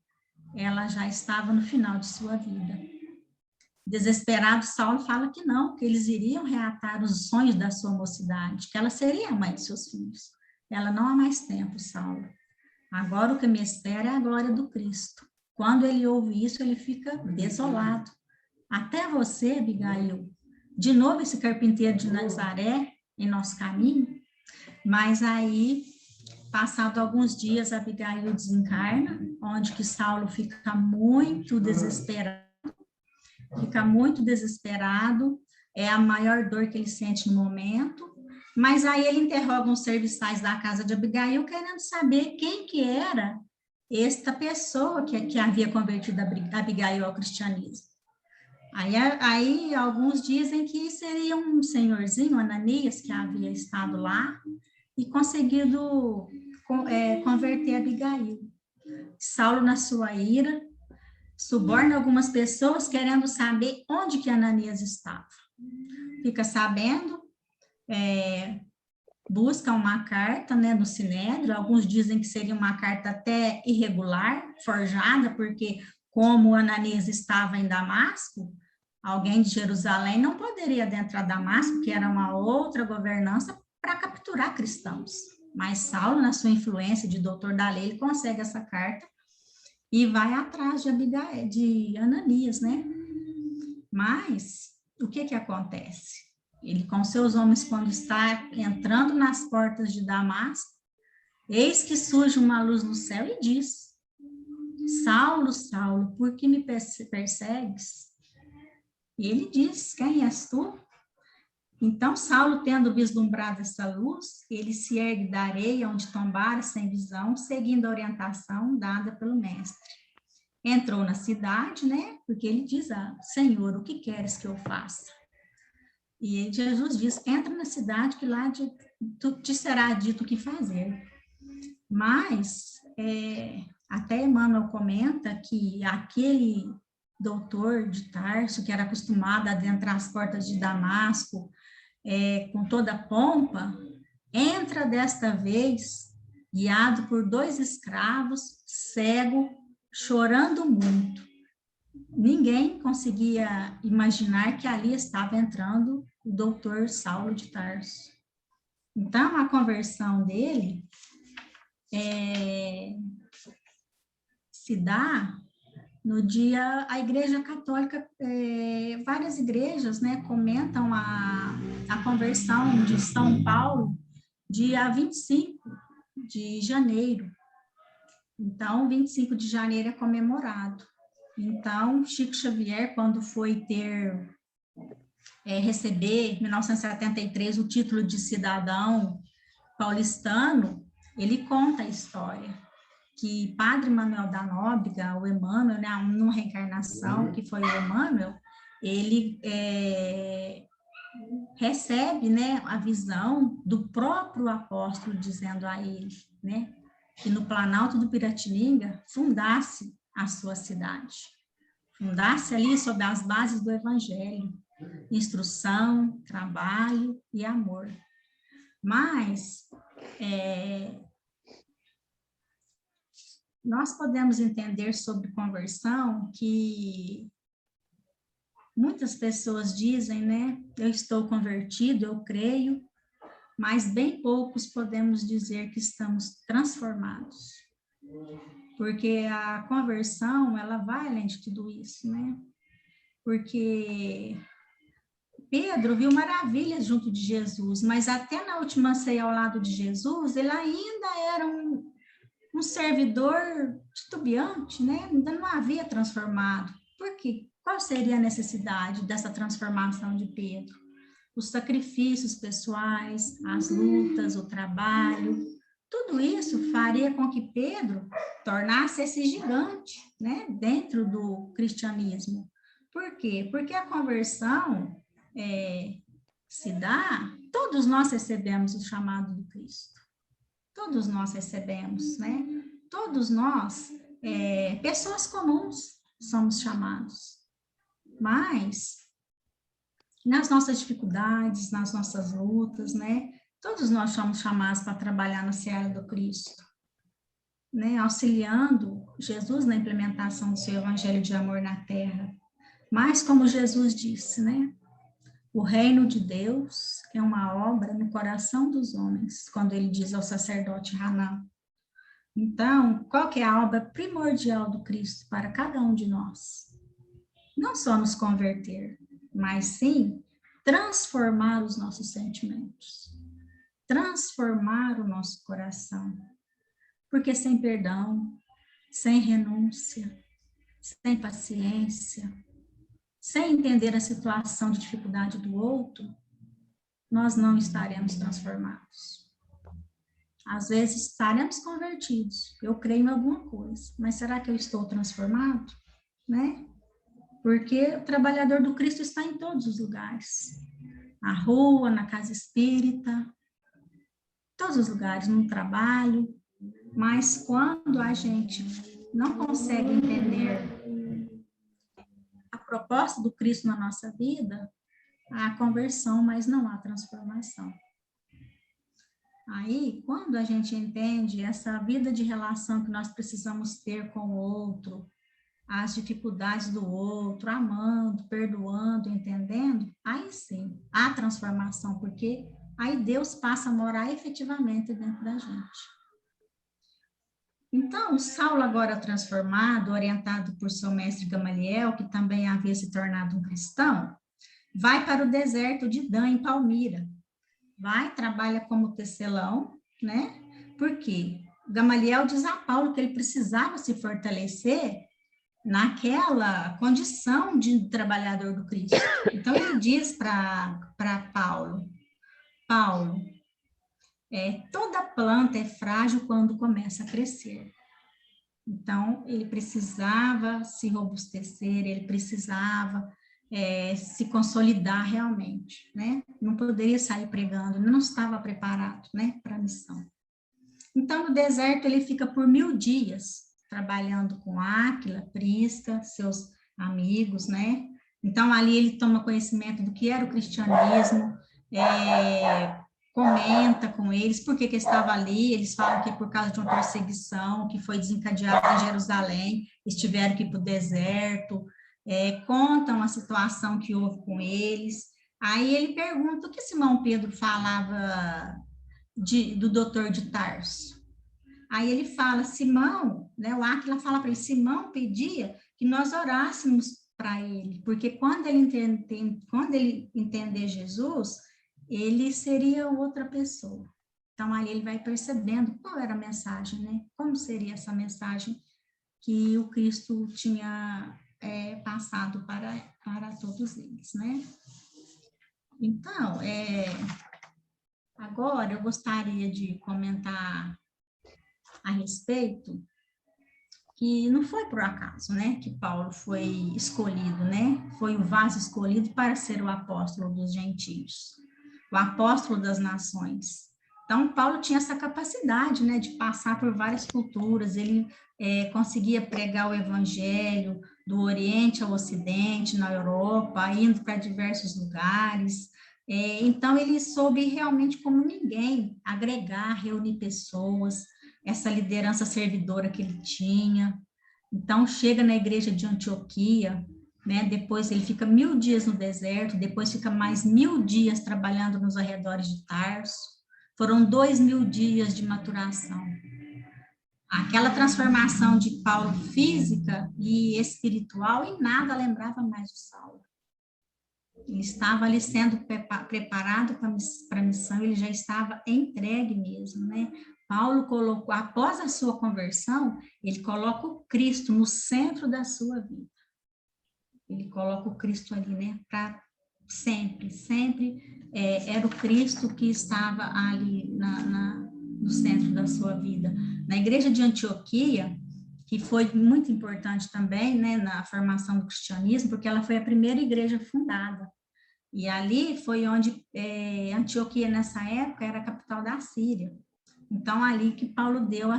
ela já estava no final de sua vida. Desesperado, Saulo fala que não, que eles iriam reatar os sonhos da sua mocidade, que ela seria a mãe de seus filhos. Ela não há mais tempo, Saulo. Agora o que me espera é a glória do Cristo. Quando ele ouve isso, ele fica desolado. Até você, Abigail, de novo esse carpinteiro de Nazaré em nosso caminho. Mas aí, passado alguns dias, Abigail desencarna, onde que Saulo fica muito desesperado. É a maior dor que ele sente no momento. Mas aí ele interroga os serviçais da casa de Abigail, querendo saber quem que era esta pessoa que havia convertido Abigail ao cristianismo. Aí alguns dizem que seria um senhorzinho, Ananias, que havia estado lá e conseguido converter Abigail. Saulo, na sua ira, suborna algumas pessoas querendo saber onde que Ananias estava. Fica sabendo, busca uma carta, né, no Sinédrio. Alguns dizem que seria uma carta até irregular, forjada, porque como Ananias estava em Damasco, alguém de Jerusalém não poderia adentrar Damasco, que era uma outra governança, para capturar cristãos. Mas Saulo, na sua influência de doutor da lei, ele consegue essa carta e vai atrás de Abigail, de Ananias, né? Mas o que acontece? Ele, com seus homens, quando está entrando nas portas de Damasco, eis que surge uma luz no céu e diz: Saulo, Saulo, por que me persegues? E ele diz: quem és tu? Então, Saulo, tendo vislumbrado essa luz, ele se ergue da areia onde tombara sem visão, seguindo a orientação dada pelo mestre. Entrou na cidade, né? Porque ele diz: Senhor, o que queres que eu faça? E Jesus diz: entra na cidade que lá te será dito o que fazer. Mas, até Emmanuel comenta que aquele doutor de Tarso, que era acostumado a adentrar as portas de Damasco, com toda a pompa, entra desta vez, guiado por 2 escravos, cego, chorando muito. Ninguém conseguia imaginar que ali estava entrando o doutor Saulo de Tarso. Então, a conversão dele se dá no dia, a Igreja Católica, várias igrejas, né, comentam a conversão de São Paulo, dia 25 de janeiro. Então, 25 de janeiro é comemorado. Então, Chico Xavier, quando foi receber, em 1973, o título de cidadão paulistano, ele conta a história, que Padre Manuel da Nóbrega, o Emmanuel, né, numa reencarnação, que foi o Emmanuel, ele recebe, né, a visão do próprio apóstolo dizendo a ele, né, que no Planalto do Piratininga fundasse a sua cidade. Fundasse ali sob as bases do Evangelho, instrução, trabalho e amor. Mas nós podemos entender sobre conversão que muitas pessoas dizem, né, eu estou convertido, eu creio, mas bem poucos podemos dizer que estamos transformados. Porque a conversão, ela vai além de tudo isso, né? Porque Pedro viu maravilhas junto de Jesus, mas até na última ceia ao lado de Jesus, ele ainda era um servidor titubeante, né? Ainda não havia transformado. Por quê? Qual seria a necessidade dessa transformação de Pedro? Os sacrifícios pessoais, as lutas, o trabalho, tudo isso faria com que Pedro tornasse esse gigante, né, dentro do cristianismo. Por quê? Porque a conversão se dá, todos nós recebemos o chamado do Cristo. Todos nós recebemos, né? Todos nós, pessoas comuns, somos chamados. Mas, nas nossas dificuldades, nas nossas lutas, né? Todos nós somos chamados para trabalhar na seara do Cristo, né? Auxiliando Jesus na implementação do seu evangelho de amor na terra. Mas, como Jesus disse, né? O reino de Deus é uma obra no coração dos homens, quando ele diz ao sacerdote Haná. Então, qual que é a obra primordial do Cristo para cada um de nós? Não só nos converter, mas sim transformar os nossos sentimentos, transformar o nosso coração. Porque sem perdão, sem renúncia, sem paciência, sem entender a situação de dificuldade do outro, nós não estaremos transformados. Às vezes estaremos convertidos, eu creio em alguma coisa, mas será que eu estou transformado? Né? Porque o trabalhador do Cristo está em todos os lugares. Na rua, na casa espírita, todos os lugares, no trabalho, Mas quando a gente não consegue entender a proposta do Cristo na nossa vida, há conversão, mas não há transformação. Aí, quando a gente entende essa vida de relação que nós precisamos ter com o outro, as dificuldades do outro, amando, perdoando, entendendo, aí sim, há transformação, porque aí Deus passa a morar efetivamente dentro da gente. Então, Saulo, agora transformado, orientado por seu mestre Gamaliel, que também havia se tornado um cristão, vai para o deserto de Dan, em Palmira. Vai, trabalha como tecelão, né? Porque Gamaliel diz a Paulo que ele precisava se fortalecer naquela condição de trabalhador do Cristo. Então, ele diz para Paulo, toda planta é frágil quando começa a crescer. Então, ele precisava se robustecer, ele precisava se consolidar realmente, né? Não poderia sair pregando, não estava preparado, né, para a missão. Então, no deserto, ele fica por 1000 dias, trabalhando com Áquila, Prisca, seus amigos, né? Então, ali ele toma conhecimento do que era o cristianismo, comenta com eles por que estava ali. Eles falam que é por causa de uma perseguição que foi desencadeada em Jerusalém, eles tiveram que ir para o deserto, contam a situação que houve com eles. Aí ele pergunta o que Simão Pedro falava do doutor de Tarso. Aí ele fala, Simão, né, o Áquila fala para ele, Simão pedia que nós orássemos para ele, porque quando ele entender Jesus, ele seria outra pessoa. Então, ali ele vai percebendo qual era a mensagem, né? Como seria essa mensagem que o Cristo tinha passado para todos eles, né? Então, agora eu gostaria de comentar a respeito que não foi por acaso, né, que Paulo foi escolhido, né? Foi o vaso escolhido para ser o apóstolo dos gentios, o apóstolo das nações. Então, Paulo tinha essa capacidade, né, de passar por várias culturas, ele conseguia pregar o evangelho do Oriente ao Ocidente, na Europa, indo para diversos lugares. Então, ele soube realmente, como ninguém, agregar, reunir pessoas, essa liderança servidora que ele tinha. Então, chega na igreja de Antioquia, né? Depois ele fica 1000 dias no deserto, depois fica mais 1000 dias trabalhando nos arredores de Tarso. Foram 2000 dias de maturação. Aquela transformação de Paulo física e espiritual, em nada lembrava mais de Saulo. Ele estava ali sendo preparado para a missão, ele já estava entregue mesmo, né? Paulo colocou, após a sua conversão, ele coloca o Cristo no centro da sua vida. Ele coloca o Cristo ali, né? Para sempre era o Cristo que estava ali no centro da sua vida. Na igreja de Antioquia, que foi muito importante também, né, na formação do cristianismo, porque ela foi a primeira igreja fundada. E ali foi onde Antioquia, nessa época, era a capital da Síria. Então, ali que Paulo deu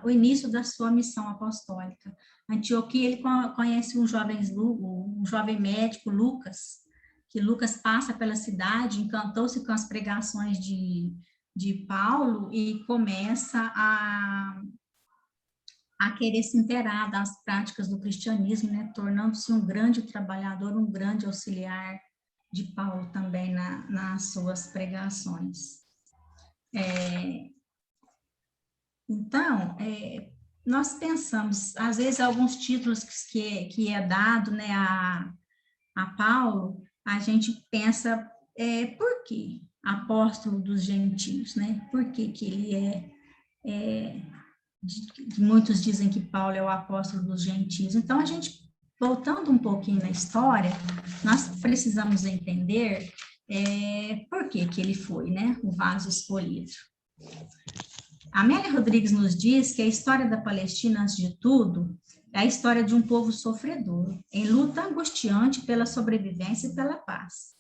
o início da sua missão apostólica. Antioquia, ele conhece um jovem médico, Lucas, que Lucas passa pela cidade, encantou-se com as pregações de Paulo e começa a querer se inteirar das práticas do cristianismo, né, tornando-se um grande trabalhador, um grande auxiliar de Paulo também nas suas pregações. Então, nós pensamos, às vezes, alguns títulos que é dado, né, a Paulo, a gente pensa, por quê? Apóstolo dos gentios, né? Por que ele muitos dizem que Paulo é o apóstolo dos gentios. Então, a gente, voltando um pouquinho na história, nós precisamos entender por que ele foi, né, o vaso escolhido. Amélia Rodrigues nos diz que a história da Palestina, antes de tudo, é a história de um povo sofredor, em luta angustiante pela sobrevivência e pela paz.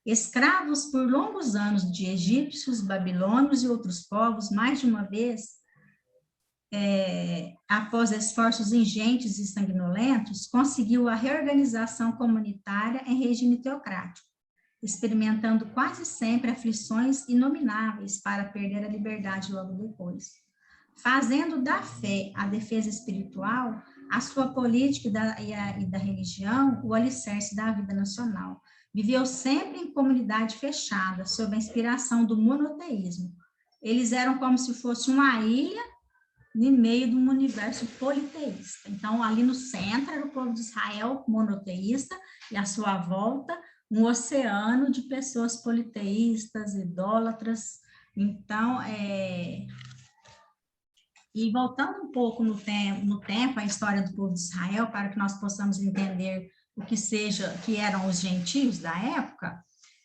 Escravos por longos anos de egípcios, babilônios e outros povos, mais de uma vez, após esforços ingentes e sanguinolentos, conseguiu a reorganização comunitária em regime teocrático, experimentando quase sempre aflições inomináveis para perder a liberdade logo depois. Fazendo da fé a defesa espiritual, a sua política e da religião, o alicerce da vida nacional. Viveu sempre em comunidade fechada, sob a inspiração do monoteísmo. Eles eram como se fosse uma ilha no meio de um universo politeísta. Então, ali no centro era o povo de Israel monoteísta, e à sua volta um oceano de pessoas politeístas, idólatras. Então, e voltando um pouco no tempo, a história do povo de Israel, para que nós possamos entender que eram os gentios da época,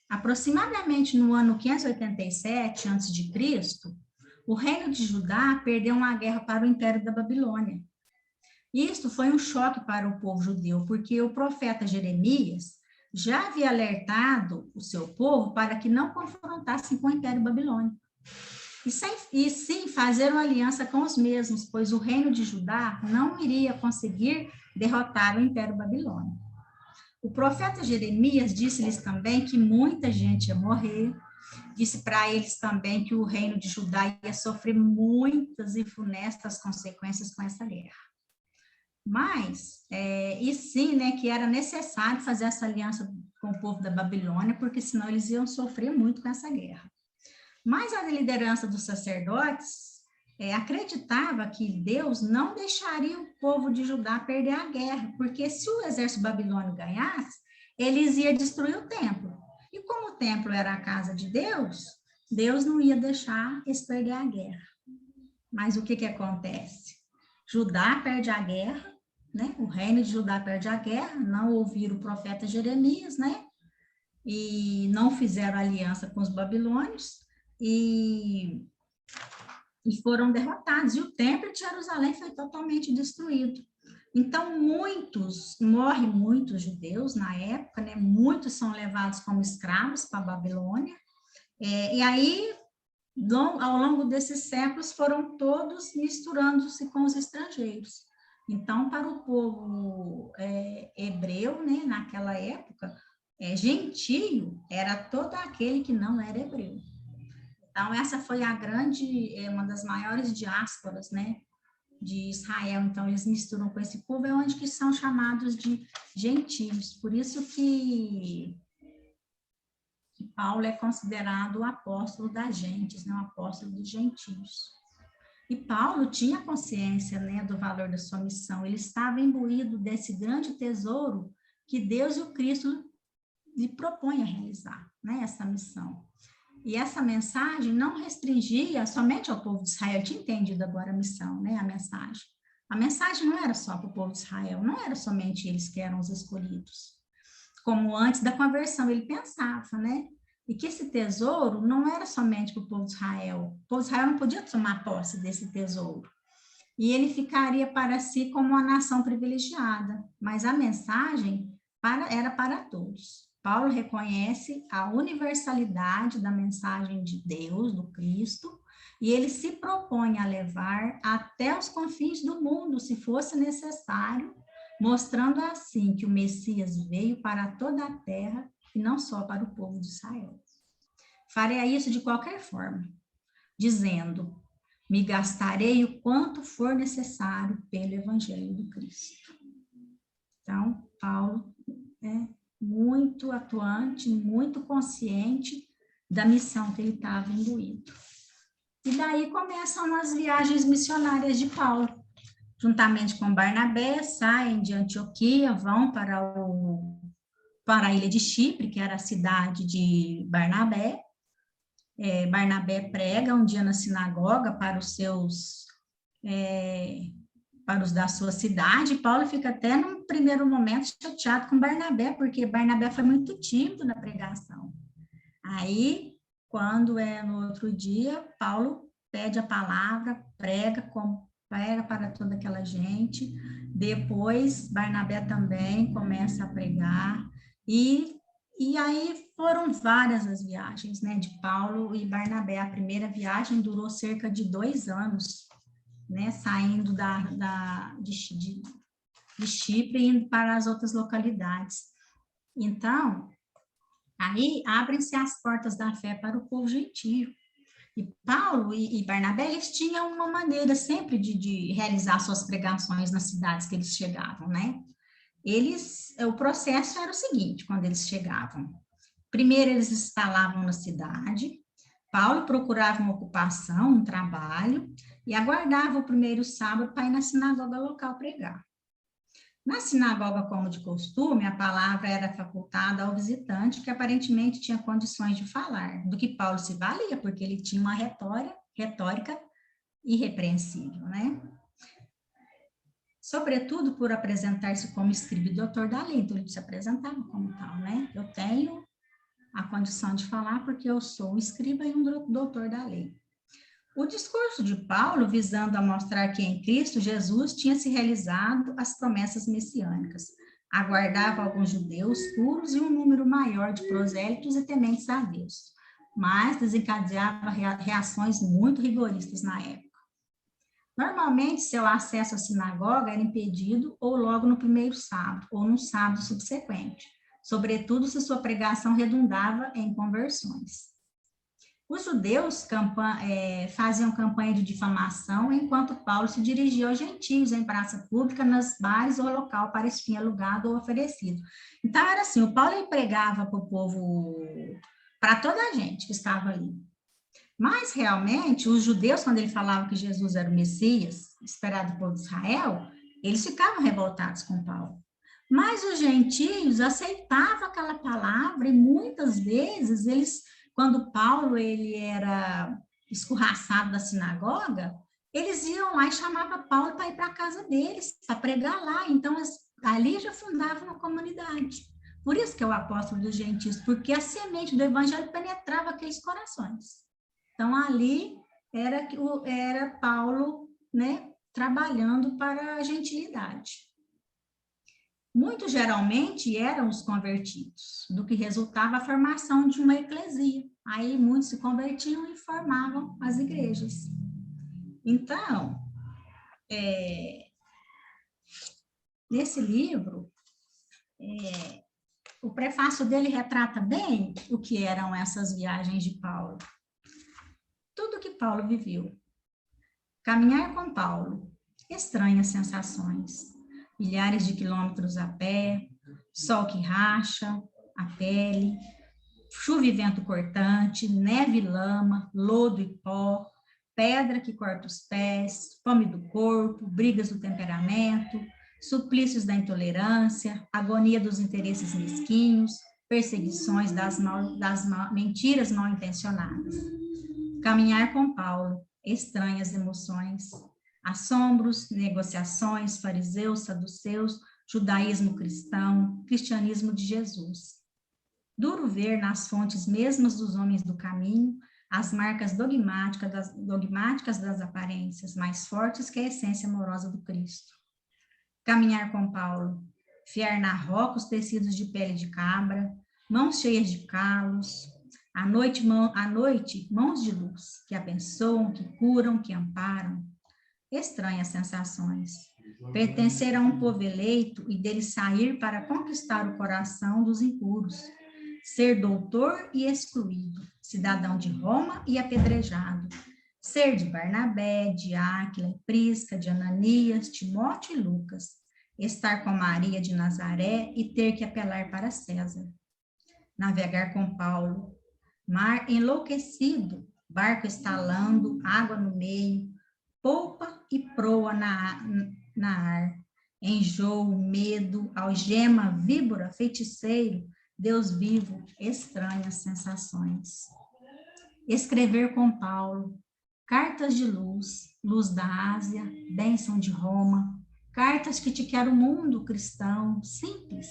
aproximadamente no ano 587 a.C., o reino de Judá perdeu uma guerra para o Império da Babilônia. Isto foi um choque para o povo judeu, porque o profeta Jeremias já havia alertado o seu povo para que não confrontassem com o Império Babilônico. E sim fazer uma aliança com os mesmos, pois o reino de Judá não iria conseguir derrotar o Império Babilônico. O profeta Jeremias disse-lhes também que muita gente ia morrer, disse para eles também que o reino de Judá ia sofrer muitas e funestas consequências com essa guerra. Mas, e sim, né, que era necessário fazer essa aliança com o povo da Babilônia, porque senão eles iam sofrer muito com essa guerra. Mas a liderança dos sacerdotes acreditava que Deus não deixaria o povo de Judá perder a guerra, porque se o exército babilônico ganhasse, eles iam destruir o templo. E como o templo era a casa de Deus, Deus não ia deixar eles perder a guerra. Mas o que acontece? Judá perde a guerra, né? O reino de Judá perde a guerra, não ouviram o profeta Jeremias, né? E não fizeram aliança com os babilônios, e foram derrotados, e o templo de Jerusalém foi totalmente destruído. Então, morrem muitos judeus na época, né? Muitos são levados como escravos para a Babilônia, e aí, ao longo desses séculos, foram todos misturando-se com os estrangeiros. Então, para o povo hebreu, né, naquela época, gentio era todo aquele que não era hebreu. Então, essa foi uma das maiores diásporas, né, de Israel. Então, eles misturam com esse povo, onde que são chamados de gentios. Por isso que Paulo é considerado o apóstolo das gentes, né, o apóstolo dos gentios. E Paulo tinha consciência, né, do valor da sua missão. Ele estava imbuído desse grande tesouro que Deus e o Cristo lhe propõem a realizar, né, essa missão. E essa mensagem não restringia somente ao povo de Israel. Eu tinha entendido agora a missão, né, a mensagem. A mensagem não era só para o povo de Israel, não era somente eles que eram os escolhidos. Como antes da conversão ele pensava, né? E que esse tesouro não era somente para o povo de Israel. O povo de Israel não podia tomar posse desse tesouro. E ele ficaria para si como uma nação privilegiada. Mas a mensagem era para todos. Paulo reconhece a universalidade da mensagem de Deus, do Cristo, e ele se propõe a levar até os confins do mundo, se fosse necessário, mostrando assim que o Messias veio para toda a terra e não só para o povo de Israel. Faria isso de qualquer forma, dizendo: me gastarei o quanto for necessário pelo Evangelho do Cristo. Então, Paulo é muito atuante, muito consciente da missão que ele estava imbuído. E daí começam as viagens missionárias de Paulo. Juntamente com Barnabé, saem de Antioquia, vão para a ilha de Chipre, que era a cidade de Barnabé. Barnabé prega um dia na sinagoga para os da sua cidade. Paulo fica até num primeiro momento chateado com Barnabé, porque Barnabé foi muito tímido na pregação. Aí, quando no outro dia, Paulo pede a palavra, prega para toda aquela gente. Depois, Barnabé também começa a pregar. E aí foram várias as viagens, né, de Paulo e Barnabé. A primeira viagem durou cerca de 2 anos. né, saindo de Chipre e indo para as outras localidades. Então, aí abrem-se as portas da fé para o povo gentio. E Paulo e Barnabé, eles tinham uma maneira sempre de realizar suas pregações nas cidades que eles chegavam, né? O processo era o seguinte, quando eles chegavam. Primeiro, eles instalavam na cidade, Paulo procurava uma ocupação, um trabalho, e aguardava o primeiro sábado para ir na sinagoga local pregar. Na sinagoga, como de costume, a palavra era facultada ao visitante que aparentemente tinha condições de falar, do que Paulo se valia, porque ele tinha uma retórica irrepreensível, né? Sobretudo por apresentar-se como escriba e doutor da lei, então ele se apresentava como tal, né? Eu tenho a condição de falar porque eu sou um escriba e um doutor da lei. O discurso de Paulo, visando a mostrar que em Cristo Jesus tinha se realizado as promessas messiânicas, aguardava alguns judeus puros e um número maior de prosélitos e tementes a Deus, mas desencadeava reações muito rigoristas na época. Normalmente, seu acesso à sinagoga era impedido ou logo no primeiro sábado, ou no sábado subsequente, sobretudo se sua pregação redundava em conversões. Os judeus faziam campanha de difamação, enquanto Paulo se dirigia aos gentios em praça pública, nas bares ou local para esse fim alugado ou oferecido. Então, era assim, o Paulo pregava para o povo, para toda a gente que estava ali. Mas, realmente, os judeus, quando ele falava que Jesus era o Messias, esperado por Israel, eles ficavam revoltados com Paulo. Mas os gentios aceitavam aquela palavra e muitas vezes eles, quando Paulo ele era escorraçado da sinagoga, eles iam lá e chamavam Paulo para ir para a casa deles, para pregar lá. Então, ali já fundavam uma comunidade. Por isso que é o apóstolo dos gentios, porque a semente do evangelho penetrava aqueles corações. Então, ali era Paulo, né, trabalhando para a gentilidade. Muito geralmente eram os convertidos, do que resultava a formação de uma eclesia. Aí muitos se convertiam e formavam as igrejas. Então, nesse livro, o prefácio dele retrata bem o que eram essas viagens de Paulo. Tudo que Paulo viveu. Caminhar com Paulo, estranhas sensações. Milhares de quilômetros a pé, sol que racha a pele, chuva e vento cortante, neve e lama, lodo e pó, pedra que corta os pés, fome do corpo, brigas do temperamento, suplícios da intolerância, agonia dos interesses mesquinhos, perseguições das mentiras mal intencionadas. Caminhar com Paulo, estranhas emoções, assombros, negociações, fariseus, saduceus, judaísmo cristão, cristianismo de Jesus. Duro ver nas fontes mesmas dos homens do caminho as marcas dogmáticas das aparências, mais fortes que a essência amorosa do Cristo. Caminhar com Paulo, fiar na roca os tecidos de pele de cabra, mãos cheias de calos, à noite, mãos de luz, que abençoam, que curam, que amparam. Estranhas sensações. Pertencer a um povo eleito e dele sair para conquistar o coração dos impuros. Ser doutor e excluído, cidadão de Roma e apedrejado. Ser de Barnabé, de Áquila e Prisca, de Ananias, Timóteo e Lucas. Estar com Maria de Nazaré e ter que apelar para César. Navegar com Paulo. Mar enlouquecido, barco estalando, água no meio, polpa e proa na ar, enjoo, medo, algema, víbora, feiticeiro, Deus vivo, estranhas sensações. Escrever com Paulo, cartas de luz, luz da Ásia, bênção de Roma, cartas que te quer o mundo cristão, simples,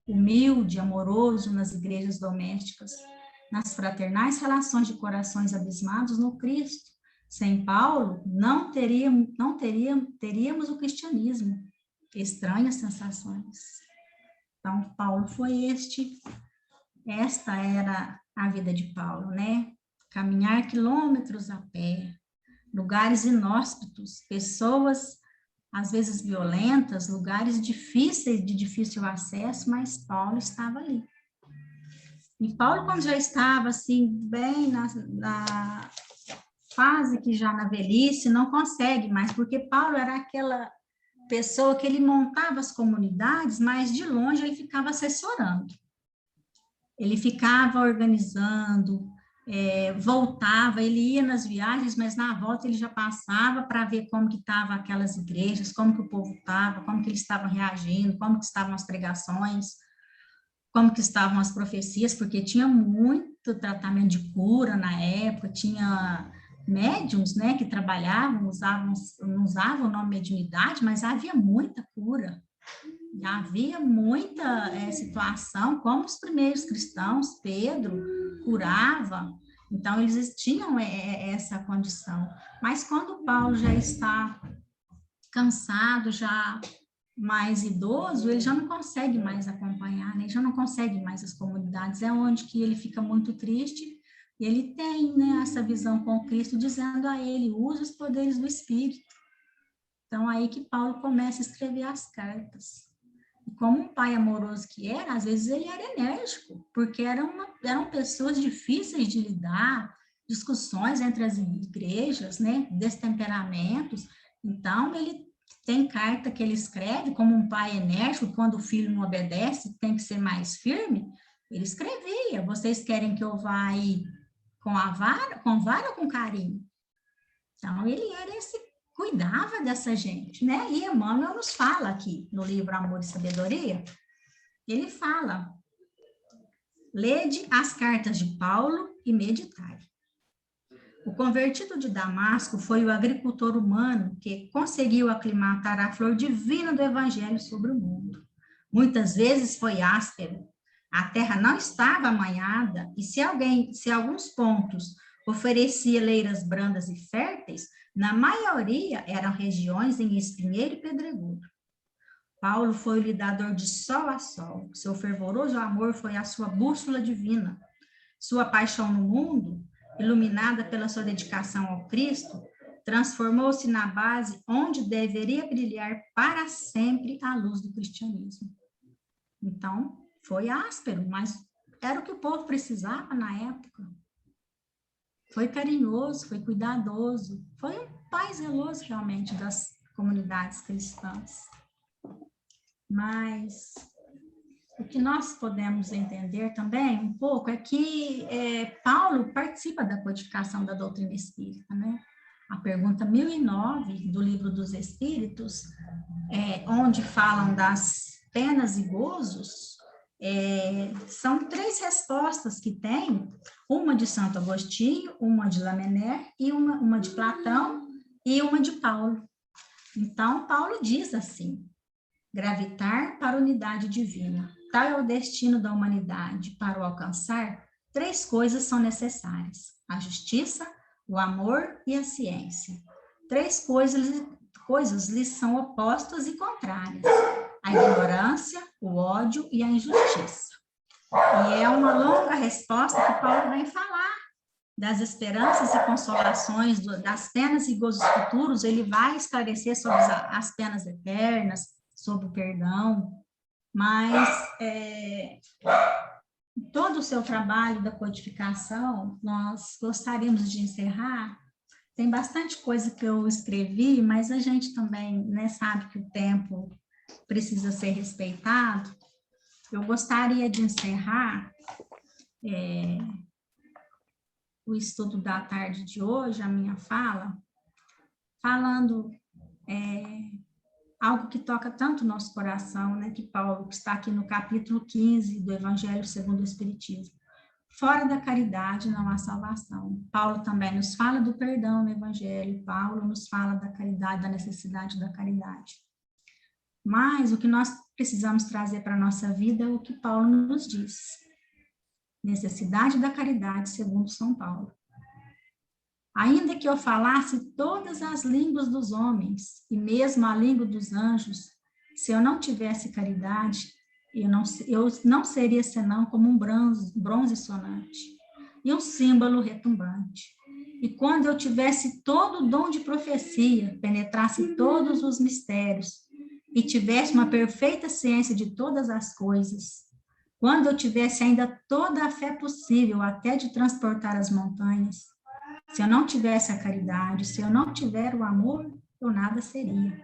humilde, amoroso nas igrejas domésticas, nas fraternais relações de corações abismados no Cristo. Sem Paulo, não teríamos o cristianismo. Estranhas sensações. Então, Paulo foi esta era a vida de Paulo, né? Caminhar quilômetros a pé, lugares inóspitos, pessoas às vezes violentas, lugares difíceis, de difícil acesso, mas Paulo estava ali. E Paulo, quando já estava assim, bem na fase que já na velhice, não consegue mais, porque Paulo era aquela pessoa que ele montava as comunidades, mas de longe ele ficava assessorando. Ele ficava organizando, voltava, ele ia nas viagens, mas na volta ele já passava para ver como que estavam aquelas igrejas, como que o povo estava, como que eles estavam reagindo, como que estavam as pregações, como que estavam as profecias, porque tinha muito tratamento de cura na época, tinha médiums, né, que trabalhavam, não usavam o nome mediunidade, mas havia muita cura. Havia muita situação, como os primeiros cristãos, Pedro curava, então eles tinham essa condição. Mas quando Paulo já está cansado, já mais idoso, ele já não consegue mais acompanhar, né? Ele já não consegue mais as comunidades, é onde que ele fica muito triste, e ele tem, né, essa visão com Cristo, dizendo a ele, usa os poderes do Espírito. Então, aí que Paulo começa a escrever as cartas. E como um pai amoroso que era, às vezes ele era enérgico, porque eram pessoas difíceis de lidar, discussões entre as igrejas, né, destemperamentos. Então, ele tem carta que ele escreve como um pai enérgico, quando o filho não obedece, tem que ser mais firme. Ele escrevia, vocês querem que eu vá aí com vara ou com carinho? Então, ele era cuidava dessa gente, né? E Emmanuel nos fala aqui, no livro Amor e Sabedoria, ele fala, lede as cartas de Paulo e meditai. O convertido de Damasco foi o agricultor humano que conseguiu aclimatar a flor divina do evangelho sobre o mundo. Muitas vezes foi áspero, a terra não estava amanhada, e se alguns pontos oferecia leiras brandas e férteis, na maioria eram regiões em espinheiro e pedregoso. Paulo foi o lidador de sol a sol, seu fervoroso amor foi a sua bússola divina. Sua paixão no mundo, iluminada pela sua dedicação ao Cristo, transformou-se na base onde deveria brilhar para sempre a luz do cristianismo. Então, foi áspero, mas era o que o povo precisava na época. Foi carinhoso, foi cuidadoso, foi um pai zeloso realmente das comunidades cristãs. Mas o que nós podemos entender também um pouco é que Paulo participa da codificação da doutrina espírita, né? A pergunta 1009 do Livro dos Espíritos, onde falam das penas e gozos, são 3 respostas que tem, uma de Santo Agostinho, uma de Lamennais, e uma de Platão e uma de Paulo. Então, Paulo diz assim, gravitar para a unidade divina, tal é o destino da humanidade, para o alcançar, 3 coisas são necessárias, a justiça, o amor e a ciência. 3 coisas lhes são opostas e contrárias, a ignorância, o ódio e a injustiça. E é uma longa resposta que Paulo vem falar das esperanças e consolações, das penas e gozos futuros, ele vai esclarecer sobre as penas eternas, sobre o perdão, mas todo o seu trabalho da codificação, nós gostaríamos de encerrar. Tem bastante coisa que eu escrevi, mas a gente também, né, sabe que o tempo precisa ser respeitado. Eu gostaria de encerrar o estudo da tarde de hoje, a minha fala, falando algo que toca tanto o nosso coração, né, que Paulo está aqui no capítulo 15 do Evangelho segundo o Espiritismo. Fora da caridade não há salvação. Paulo também nos fala do perdão no Evangelho, Paulo nos fala da caridade, da necessidade da caridade. Mas o que nós precisamos trazer para a nossa vida é o que Paulo nos diz. Necessidade da caridade, segundo São Paulo. Ainda que eu falasse todas as línguas dos homens, e mesmo a língua dos anjos, se eu não tivesse caridade, eu não seria senão como um bronze sonante, e um símbolo retumbante. E quando eu tivesse todo o dom de profecia, penetrasse todos os mistérios, e tivesse uma perfeita ciência de todas as coisas, quando eu tivesse ainda toda a fé possível, até de transportar as montanhas, se eu não tivesse a caridade, se eu não tiver o amor, eu nada seria.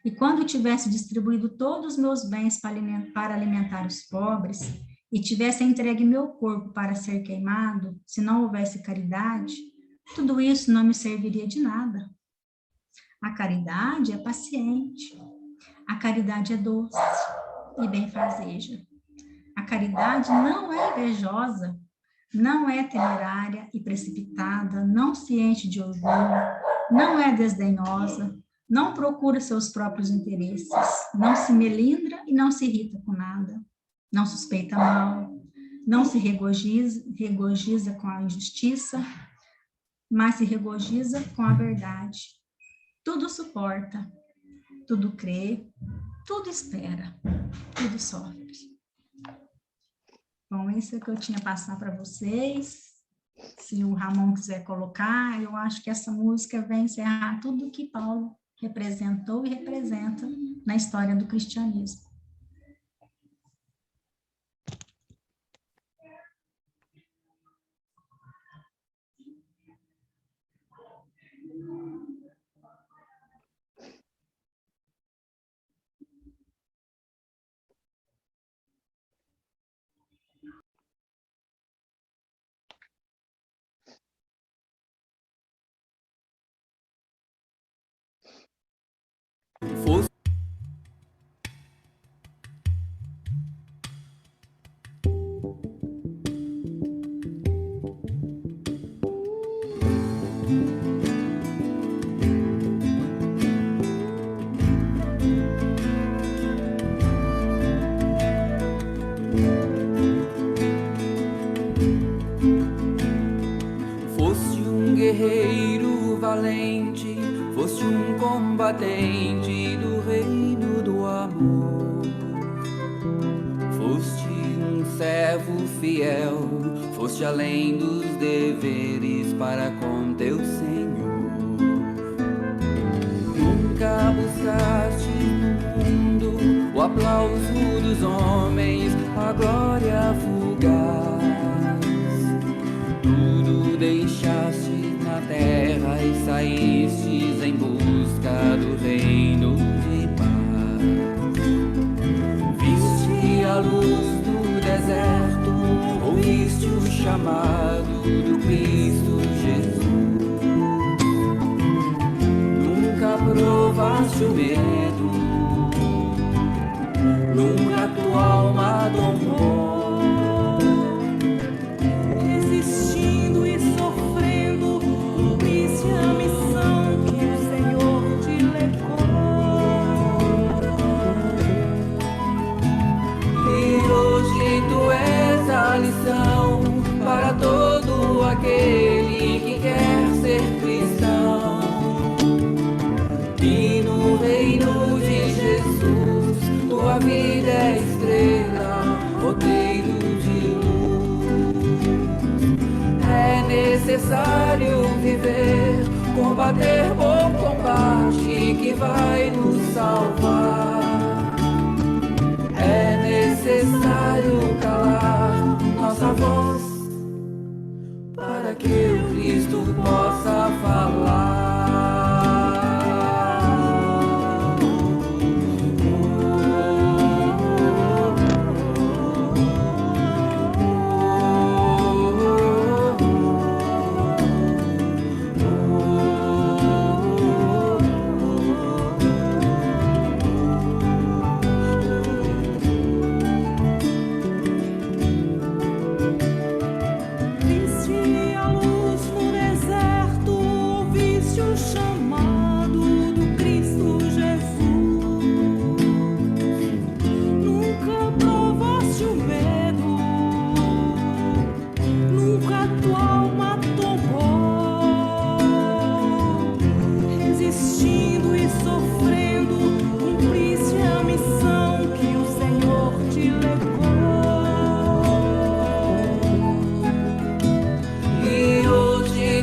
E quando eu tivesse distribuído todos os meus bens para alimentar os pobres, e tivesse entregue meu corpo para ser queimado, se não houvesse caridade, tudo isso não me serviria de nada. A caridade é paciente, a caridade é doce e benfazeja. A caridade não é invejosa, não é temerária e precipitada, não se enche de orgulho, não é desdenhosa, não procura seus próprios interesses, não se melindra e não se irrita com nada, não suspeita mal, não se regozija com a injustiça, mas se regozija com a verdade. Tudo suporta, tudo crê, tudo espera, tudo sofre. Bom, isso é o que eu tinha a passar para vocês. Se o Ramon quiser colocar, eu acho que essa música vem encerrar tudo que Paulo representou e representa na história do cristianismo. Fosse um guerreiro valente, fosse um combatente do reino do amor. Foste um servo fiel, foste além dos deveres para com teu Senhor. Nunca buscaste no mundo o aplauso dos homens, a glória fugaz. Tudo deixaste na terra e saístes em busca do reino de paz. Viste a luz do deserto, ouviste o chamado do Cristo Jesus. Nunca provaste o medo, nunca tua alma domou. Para todo aquele que quer ser cristão, e no reino de Jesus tua vida é estrela, roteiro de luz. É necessário viver, combater bom combate que vai nos salvar. É necessário calar nossa voz para que o Cristo possa falar.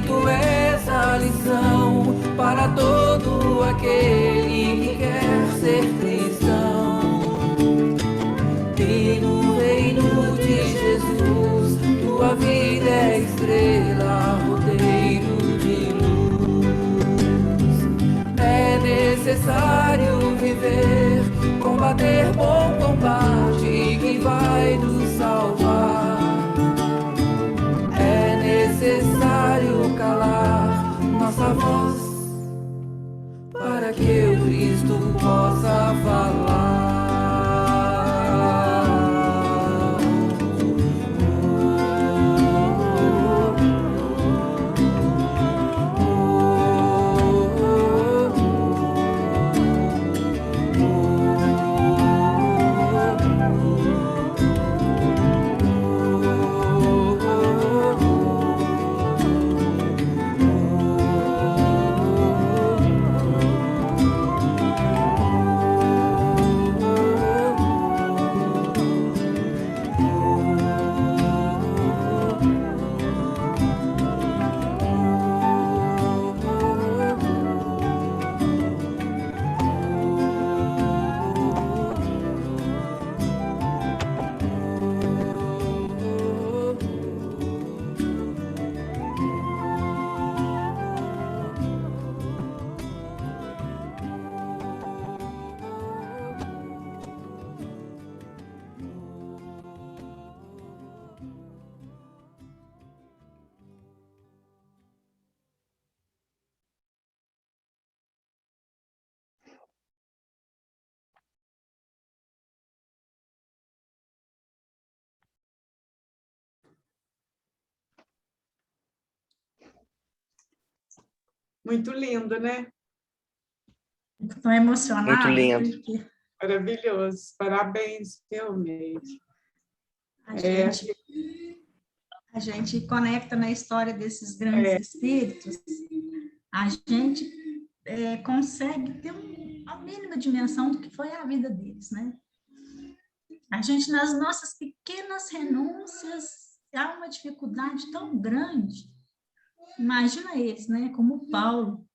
Tu és para todo aquele que quer ser cristão. E no reino de Jesus, tua vida é estrela, roteiro de luz. É necessário viver, combater bom combate que vai nos salvar. É necessário calar nossa voz para que o Cristo possa falar. Muito lindo, né? Estou emocionada. Muito lindo. Porque Maravilhoso. Parabéns, realmente. a gente conecta na história desses grandes espíritos, a gente consegue ter a mínima dimensão do que foi a vida deles, né? A gente, nas nossas pequenas renúncias, há uma dificuldade tão grande. Imagina eles, né? Como o Paulo,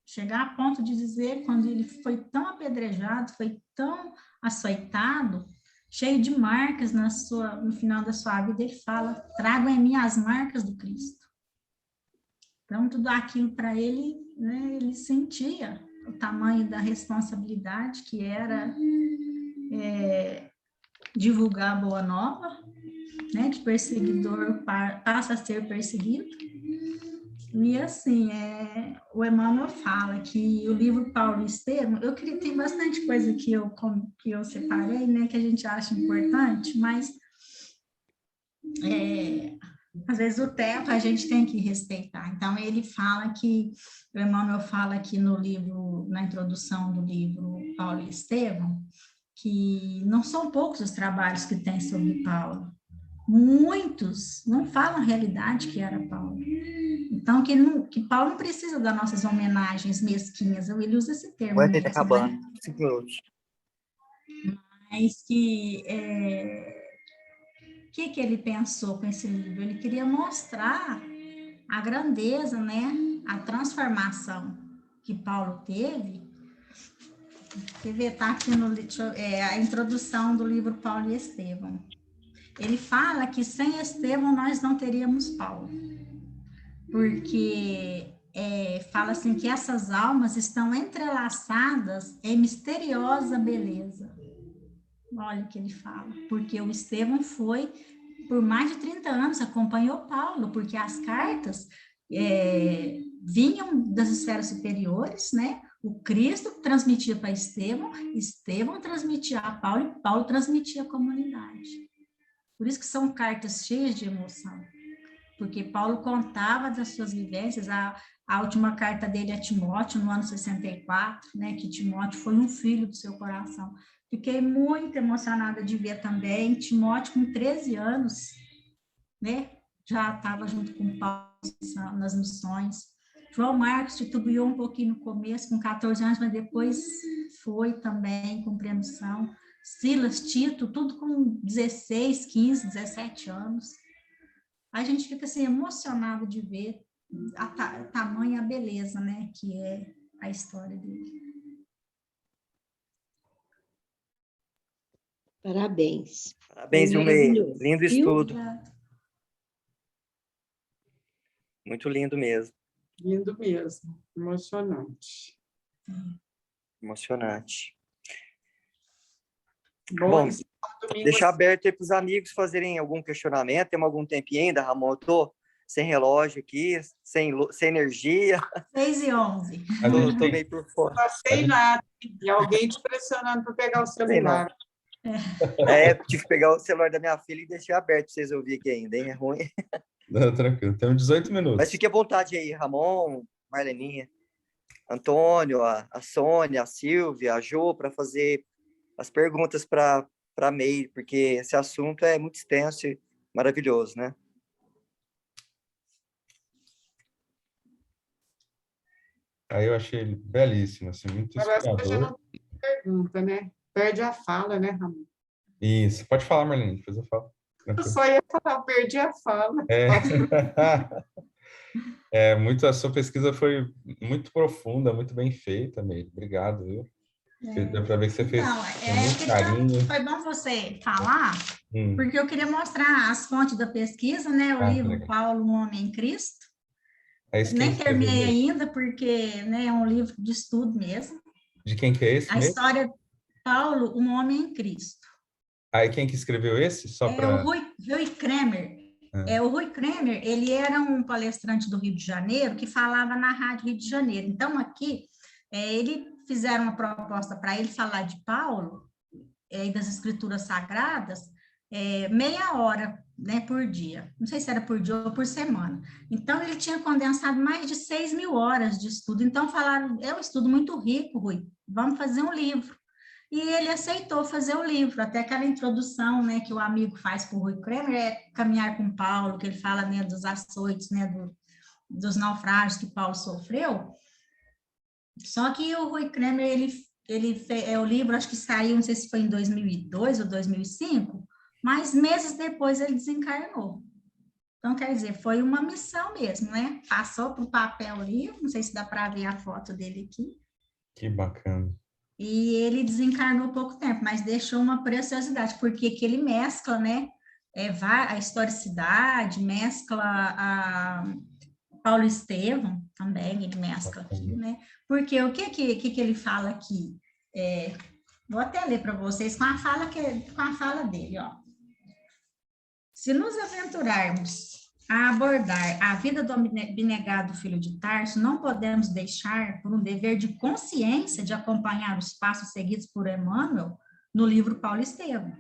chegar a ponto de dizer, quando ele foi tão apedrejado, foi tão açoitado, cheio de marcas no final da sua vida, ele fala: tragam em mim as marcas do Cristo. Então, tudo aquilo para ele, né, ele sentia o tamanho da responsabilidade que era divulgar a boa nova, né, de perseguidor passa a ser perseguido. E assim, o Emmanuel fala que o livro Paulo e Estevão, tem bastante coisa que eu separei, né, que a gente acha importante, mas às vezes o tempo a gente tem que respeitar. Então, o Emmanuel fala aqui no livro, na introdução do livro Paulo e Estevão, que não são poucos os trabalhos que tem sobre Paulo. Muitos não falam a realidade que era Paulo. Então, que Paulo não precisa das nossas homenagens mesquinhas, ele usa esse termo. Vai ter acabando, 5 minutos. Mas que ele pensou com esse livro? Ele queria mostrar a grandeza, né? A transformação que Paulo teve. Quer ver, está aqui a introdução do livro Paulo e Estevão. Ele fala que sem Estevão nós não teríamos Paulo. Porque fala assim que essas almas estão entrelaçadas em misteriosa beleza. Olha o que ele fala, porque o Estevão foi, por mais de 30 anos, acompanhou Paulo, porque as cartas vinham das esferas superiores, né? O Cristo transmitia para Estevão, Estevão transmitia a Paulo e Paulo transmitia à comunidade. Por isso que são cartas cheias de emoção, porque Paulo contava das suas vivências. A última carta dele a Timóteo, no ano 64, né? Que Timóteo foi um filho do seu coração. Fiquei muito emocionada de ver também Timóteo com 13 anos, né? Já estava junto com Paulo nas missões. João Marcos titubeou um pouquinho no começo, com 14 anos, mas depois foi também cumprindo a missão. Silas, Tito, tudo com 16, 15, 17 anos. A gente fica assim, emocionado de ver a tamanha beleza, né? Que é a história dele. Parabéns. Parabéns, Foi Vilmei. maravilhoso, Lindo viu? estudo. Obrigada. Muito lindo mesmo. Lindo mesmo, emocionante. Emocionante. Bom, Bom, esse domingo deixar aberto aí para os amigos fazerem algum questionamento. Temos algum tempinho ainda, Ramon? Eu tô sem relógio aqui, sem energia. 6h11. A gente Tô tem, meio por fora. não passei nada. E alguém te pressionando para pegar o Sei celular. tive que pegar o celular da minha filha e deixar aberto para vocês ouvirem aqui ainda, hein? É ruim. Não, tranquilo, temos 18 Mas minutos. fique à vontade aí, Ramon, Marleninha, Antônio, a Sônia, a Silvia, a Jo, para fazer as perguntas para a Meire, porque esse assunto é muito extenso e maravilhoso, né? Aí eu achei ele belíssimo, assim, muito Parece que já inspirador. não tem pergunta, né? Perde a fala, né, Ramon? Isso, pode falar, Marlene, depois eu falo. Eu Tranquilo. só ia falar, perdi a fala. É. A sua pesquisa foi muito profunda, muito bem feita, Meire. Obrigado, viu? Deu para ver que você fez Então, com muito carinho. foi bom você falar, Hum. porque eu queria mostrar as fontes da pesquisa, né? O Que livro legal. Paulo, um Homem em Cristo. É isso, quem Nem escreveu terminei mesmo? ainda, porque, né, é um livro de estudo mesmo. De quem que é esse A mesmo? história de Paulo, um Homem em Cristo. Aí quem que escreveu esse? Só É o para... Rui Kremer. O Rui Kremer, ele era um palestrante do Rio de Janeiro que falava na Rádio Rio de Janeiro. Então, aqui, ele fizeram uma proposta para ele falar de Paulo e das Escrituras Sagradas, meia hora, né, por dia. Não sei se era por dia ou por semana. Então, ele tinha condensado mais de 6.000 horas de estudo. Então, falaram, é um estudo muito rico, Rui, vamos fazer um livro. E ele aceitou fazer o livro, até aquela introdução, né, que o amigo faz com o Rui Kremer, é Caminhar com Paulo, que ele fala, né, dos açoites, né, dos naufrágios que Paulo sofreu. Só que o Rui Kremer, ele fez, o livro, acho que saiu, não sei se foi em 2002 ou 2005, mas meses depois ele desencarnou. Então, quer dizer, foi uma missão mesmo, né? Passou para o papel ali, não sei se dá para ver a foto dele aqui. Que bacana. E ele desencarnou há pouco tempo, mas deixou uma preciosidade, porque que ele mescla, né, a historicidade, mescla a Paulo Estevão também, ele mescla aqui, né, porque o que ele fala aqui? Vou até ler para vocês com a fala dele, ó. Se nos aventurarmos a abordar a vida do abnegado filho de Tarso, não podemos deixar, por um dever de consciência, de acompanhar os passos seguidos por Emmanuel no livro Paulo Estevão.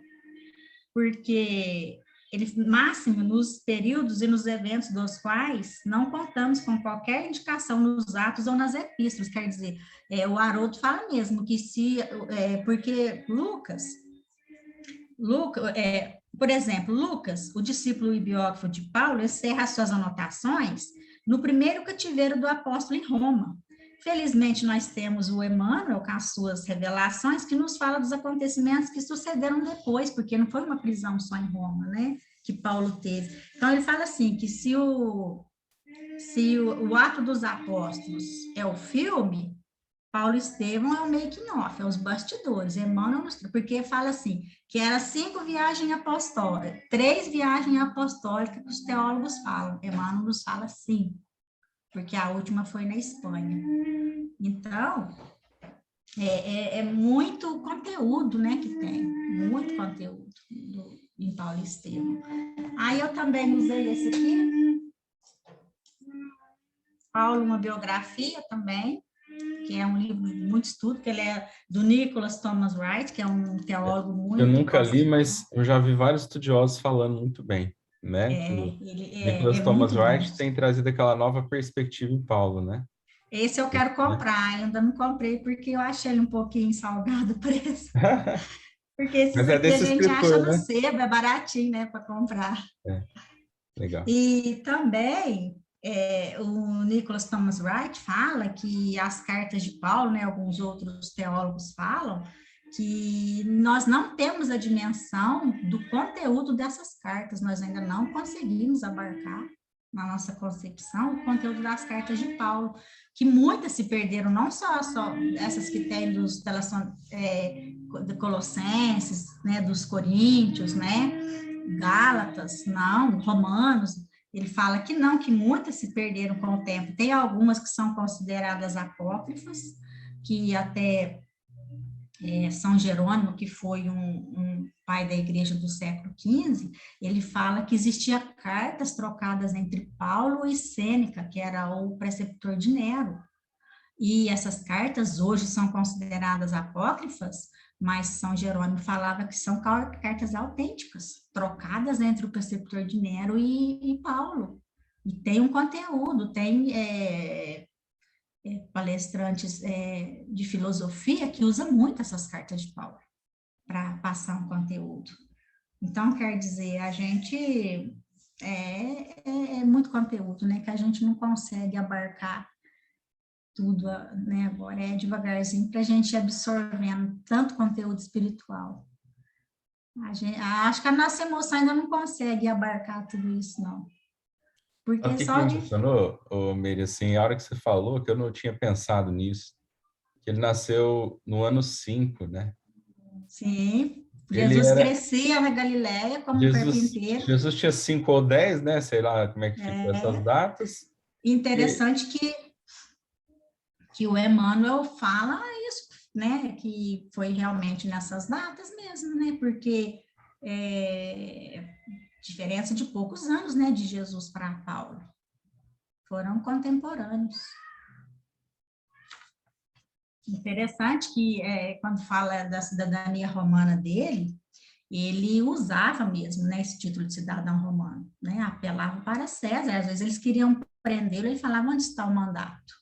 Porque ele, máximo, nos períodos e nos eventos dos quais não contamos com qualquer indicação nos atos ou nas epístolas, quer dizer, o Haroldo fala mesmo que porque Lucas, por exemplo, Lucas, o discípulo e biógrafo de Paulo, encerra suas anotações no primeiro cativeiro do apóstolo em Roma. Felizmente, nós temos o Emmanuel, com as suas revelações, que nos fala dos acontecimentos que sucederam depois, porque não foi uma prisão só em Roma, né, que Paulo teve. Então, ele fala assim, que se o ato dos apóstolos é o filme, Paulo Estevão é o making-off, é os bastidores, Emmanuel, porque fala assim, que era 5 viagens apostólicas, 3 viagens apostólicas que os teólogos falam, Emmanuel nos fala 5, porque a última foi na Espanha. Então, é muito conteúdo, né, que tem, muito conteúdo em Paulo Estevão. Aí eu também usei esse aqui, Paulo, uma biografia também, que é um livro de muito estudo, que ele é do Nicholas Thomas Wright, que é um teólogo muito... Eu nunca li, mas eu já vi vários estudiosos falando muito bem, né? Nicholas Thomas Wright tem trazido aquela nova perspectiva em Paulo, né? Esse eu quero comprar, ainda não comprei, porque eu achei ele um pouquinho salgado o preço. Porque esses aqui a gente acha no sebo, é baratinho, né, para comprar. Legal. E também... o Nicholas Thomas Wright fala que as cartas de Paulo, né, alguns outros teólogos falam, que nós não temos a dimensão do conteúdo dessas cartas, nós ainda não conseguimos abarcar, na nossa concepção, o conteúdo das cartas de Paulo, que muitas se perderam, não só essas que tem dos de Colossenses, né, dos Coríntios, né, Gálatas, não, Romanos, ele fala que não, que muitas se perderam com o tempo. Tem algumas que são consideradas apócrifas, que até São Jerônimo, que foi um pai da igreja do século XV, ele fala que existia cartas trocadas entre Paulo e Sêneca, que era o preceptor de Nero. E essas cartas hoje são consideradas apócrifas, mas São Jerônimo falava que são cartas autênticas, trocadas entre o preceptor de Nero e Paulo. E tem um conteúdo, tem palestrantes de filosofia que usam muito essas cartas de Paulo para passar um conteúdo. Então, quer dizer, a gente é muito conteúdo, né, que a gente não consegue abarcar tudo, né, agora é devagarzinho para a gente ir absorvendo tanto conteúdo espiritual. Acho que a nossa emoção ainda não consegue abarcar tudo isso, não. Porque O que me emocionou, Meire, assim, a hora que você falou, que eu não tinha pensado nisso, que ele nasceu no ano 5, né? Sim, Jesus crescia na Galileia como um carpinteiro. Jesus tinha 5 ou 10, né? Sei lá como é que ficou essas datas. Interessante que o Emmanuel fala isso, né? Que foi realmente nessas datas mesmo, né? Porque diferença de poucos anos, né? De Jesus para Paulo. Foram contemporâneos. Interessante que quando fala da cidadania romana dele, ele usava mesmo, né, esse título de cidadão romano, né, apelava para César, às vezes eles queriam prendê-lo, ele falava onde está o mandato,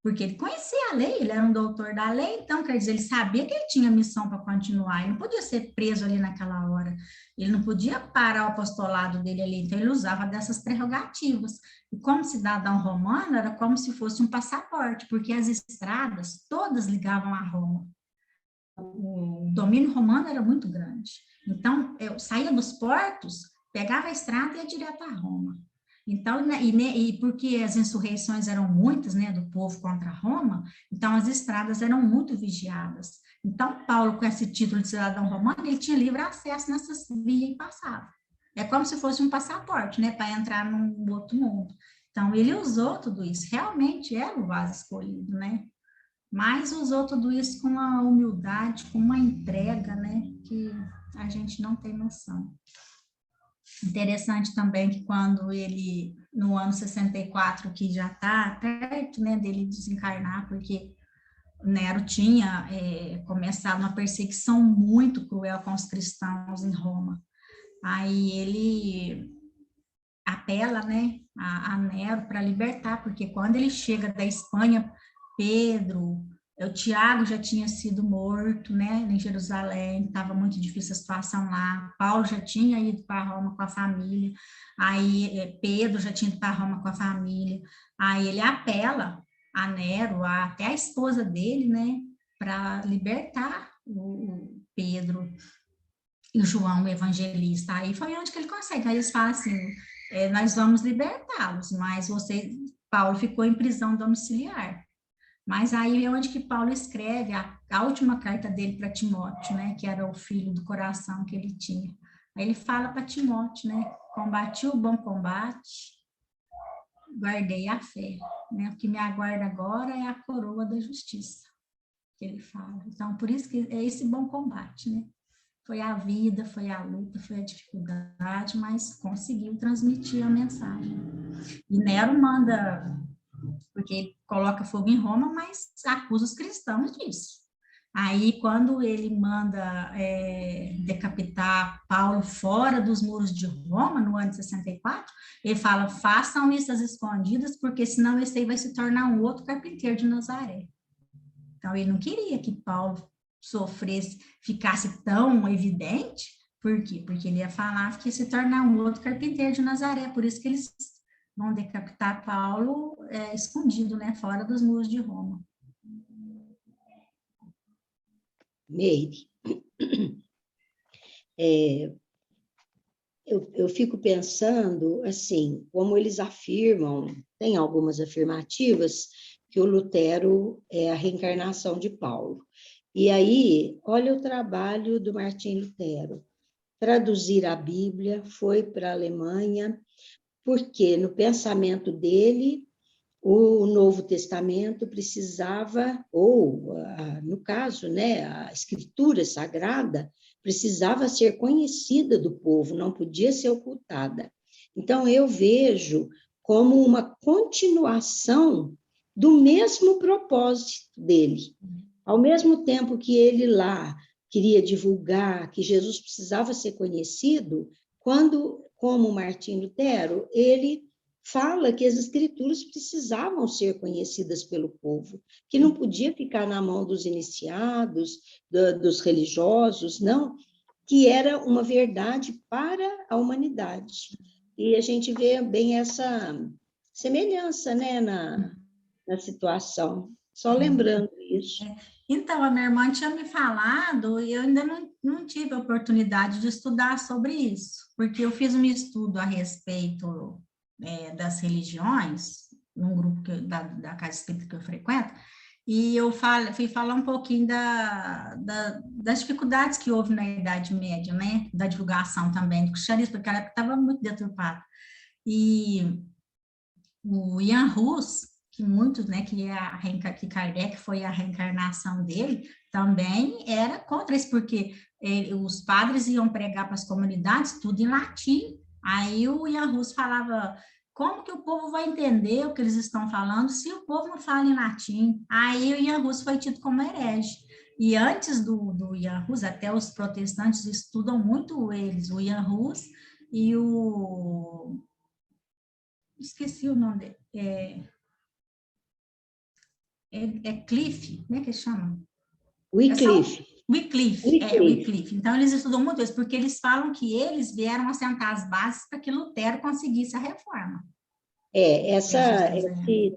porque ele conhecia a lei, ele era um doutor da lei, então, quer dizer, ele sabia que ele tinha missão para continuar, ele não podia ser preso ali naquela hora, ele não podia parar o apostolado dele ali, então ele usava dessas prerrogativas, e como cidadão romano, era como se fosse um passaporte, porque as estradas todas ligavam a Roma, o domínio romano era muito grande. Então, eu saía dos portos, pegava a estrada e ia direto a Roma. Então, e porque as insurreições eram muitas, né, do povo contra Roma, então as estradas eram muito vigiadas. Então, Paulo, com esse título de cidadão romano, ele tinha livre acesso nessas vias e passava. É como se fosse um passaporte, né, para entrar num outro mundo. Então, ele usou tudo isso. Realmente era o vaso escolhido, né? Mas usou tudo isso com uma humildade, com uma entrega, né, que a gente não tem noção. Interessante também que quando ele, no ano 64, que já está perto, né, dele desencarnar, porque Nero tinha começado uma perseguição muito cruel com os cristãos em Roma. Aí ele apela, né, a Nero para libertar, porque quando ele chega da Espanha, Pedro, o Tiago já tinha sido morto, né, em Jerusalém, estava muito difícil a situação lá, Paulo já tinha ido para Roma com a família, aí Pedro já tinha ido para Roma com a família, aí ele apela a Nero, até a esposa dele, né, para libertar o Pedro e o João, o evangelista. Aí foi onde que ele consegue, aí eles falam assim, nós vamos libertá-los, mas Paulo ficou em prisão domiciliar. Mas aí é onde que Paulo escreve a última carta dele para Timóteo, né, que era o filho do coração que ele tinha. Aí ele fala para Timóteo, né, combati o bom combate, guardei a fé, né, o que me aguarda agora é a coroa da justiça, que ele fala. Então, por isso que é esse bom combate, né, foi a vida, foi a luta, foi a dificuldade, mas conseguiu transmitir a mensagem. E Nero manda, porque ele coloca fogo em Roma, mas acusa os cristãos disso. Aí, quando ele manda decapitar Paulo fora dos muros de Roma, no ano de 64, ele fala, façam isso às escondidas, porque senão esse aí vai se tornar um outro carpinteiro de Nazaré. Então, ele não queria que Paulo sofresse, ficasse tão evidente, por quê? Porque ele ia falar que ia se tornar um outro carpinteiro de Nazaré, por isso que eles vão decapitar Paulo escondido, né, fora dos muros de Roma. Meire, eu fico pensando, assim, como eles afirmam, tem algumas afirmativas, que o Lutero é a reencarnação de Paulo. E aí, olha o trabalho do Martim Lutero. Traduzir a Bíblia, foi para a Alemanha, porque no pensamento dele, o Novo Testamento precisava, ou, no caso, né, a Escritura Sagrada, precisava ser conhecida do povo, não podia ser ocultada. Então, eu vejo como uma continuação do mesmo propósito dele. Ao mesmo tempo que ele lá queria divulgar que Jesus precisava ser conhecido, como Martim Lutero, ele fala que as escrituras precisavam ser conhecidas pelo povo, que não podia ficar na mão dos iniciados, dos religiosos, não, que era uma verdade para a humanidade. E a gente vê bem essa semelhança, né, na situação. Só lembrando isso. Então, a minha irmã tinha me falado e eu ainda não tive a oportunidade de estudar sobre isso, porque eu fiz um estudo a respeito das religiões, num grupo da Casa Espírita que eu frequento, e eu fui falar um pouquinho das dificuldades que houve na Idade Média, né? Da divulgação também do cristianismo, porque ela estava muito deturpada. E o Ian Hus, que muitos, né, que Kardec foi a reencarnação dele, também era contra isso, porque os padres iam pregar para as comunidades tudo em latim. Aí o Ian Hus falava, como que o povo vai entender o que eles estão falando se o povo não fala em latim? Aí o Ian Hus foi tido como herege. E antes do Ian Hus, até os protestantes estudam muito eles, o Ian Hus e o... Esqueci o nome dele. Cliff, como é que chama? Wycliffe. Wycliffe. Então, eles estudam muito isso, porque eles falam que eles vieram assentar as bases para que Lutero conseguisse a reforma.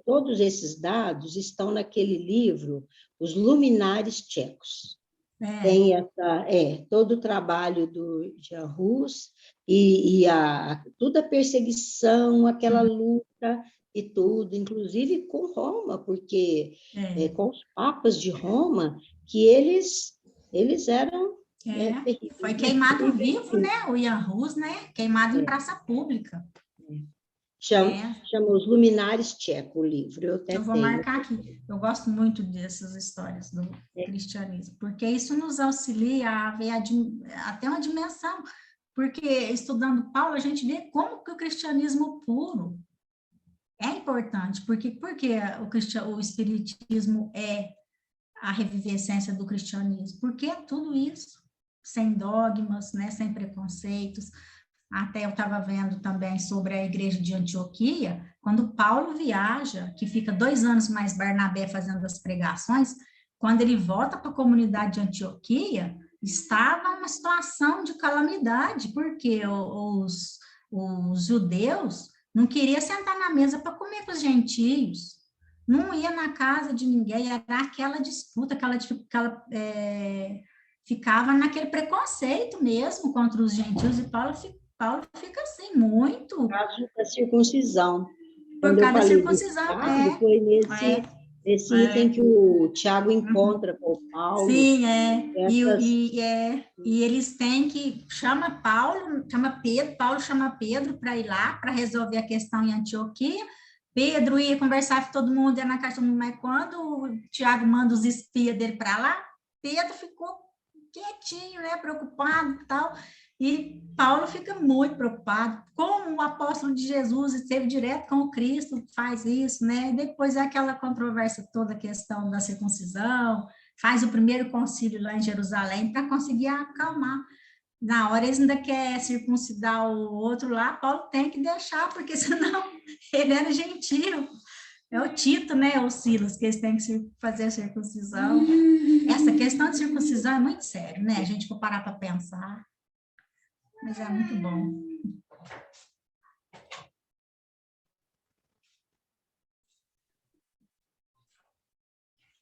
Todos esses dados estão naquele livro, Os Luminares Tchecos. Tem todo o trabalho do Jean Hus e toda a perseguição, aquela luta e tudo, inclusive com Roma, porque com os papas de Roma, que eles eram terríveis. Foi queimado vivo, né? O Ian Hus, né? Queimado em praça pública. Chama Os Luminares Tchecos, o livro. Eu vou marcar aqui. Eu gosto muito dessas histórias do cristianismo, porque isso nos auxilia a ver até uma dimensão. Porque estudando Paulo, a gente vê como que o cristianismo puro é importante. Porque o espiritismo é a revivescência do cristianismo? Porque é tudo isso, sem dogmas, né? Sem preconceitos. Até eu estava vendo também sobre a igreja de Antioquia, quando Paulo viaja, que fica 2 anos mais Barnabé fazendo as pregações, quando ele volta para a comunidade de Antioquia, estava uma situação de calamidade, porque os judeus não queriam sentar na mesa para comer com os gentios, não ia na casa de ninguém, era aquela disputa, ficava naquele preconceito mesmo contra os gentios, e Paulo fica assim, muito... Por causa da circuncisão. Por causa da circuncisão, foi nesse item que o Tiago encontra com o Paulo. Sim, e eles têm que... Paulo chama Pedro para ir lá, para resolver a questão em Antioquia. Pedro ia conversar com todo mundo, ia na caixa, mas quando o Tiago manda os espias dele para lá, Pedro ficou quietinho, né, preocupado e tal... E Paulo fica muito preocupado, como o apóstolo de Jesus esteve direto com o Cristo, faz isso, né? E depois é aquela controvérsia toda, a questão da circuncisão, faz o primeiro concílio lá em Jerusalém para conseguir acalmar. Na hora eles ainda querem circuncidar o outro lá, Paulo tem que deixar, porque senão ele era gentio. É o Tito, né, o Silas, que eles têm que fazer a circuncisão. Essa questão de circuncisão é muito séria, né? A gente for parar para pensar. Mas é muito bom.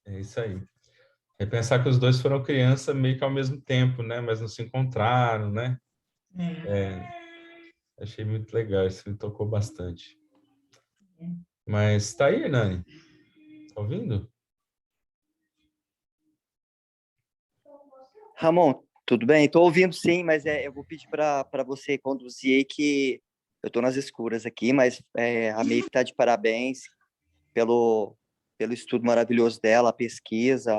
É isso aí. É pensar que os dois foram criança meio que ao mesmo tempo, né? Mas não se encontraram, né? Achei muito legal, isso me tocou bastante. Mas tá aí, Hernani? Tá ouvindo? Ramon, tudo bem? Estou ouvindo sim, mas eu vou pedir para você conduzir aí que eu estou nas escuras aqui, mas a Meire está de parabéns pelo estudo maravilhoso dela, a pesquisa,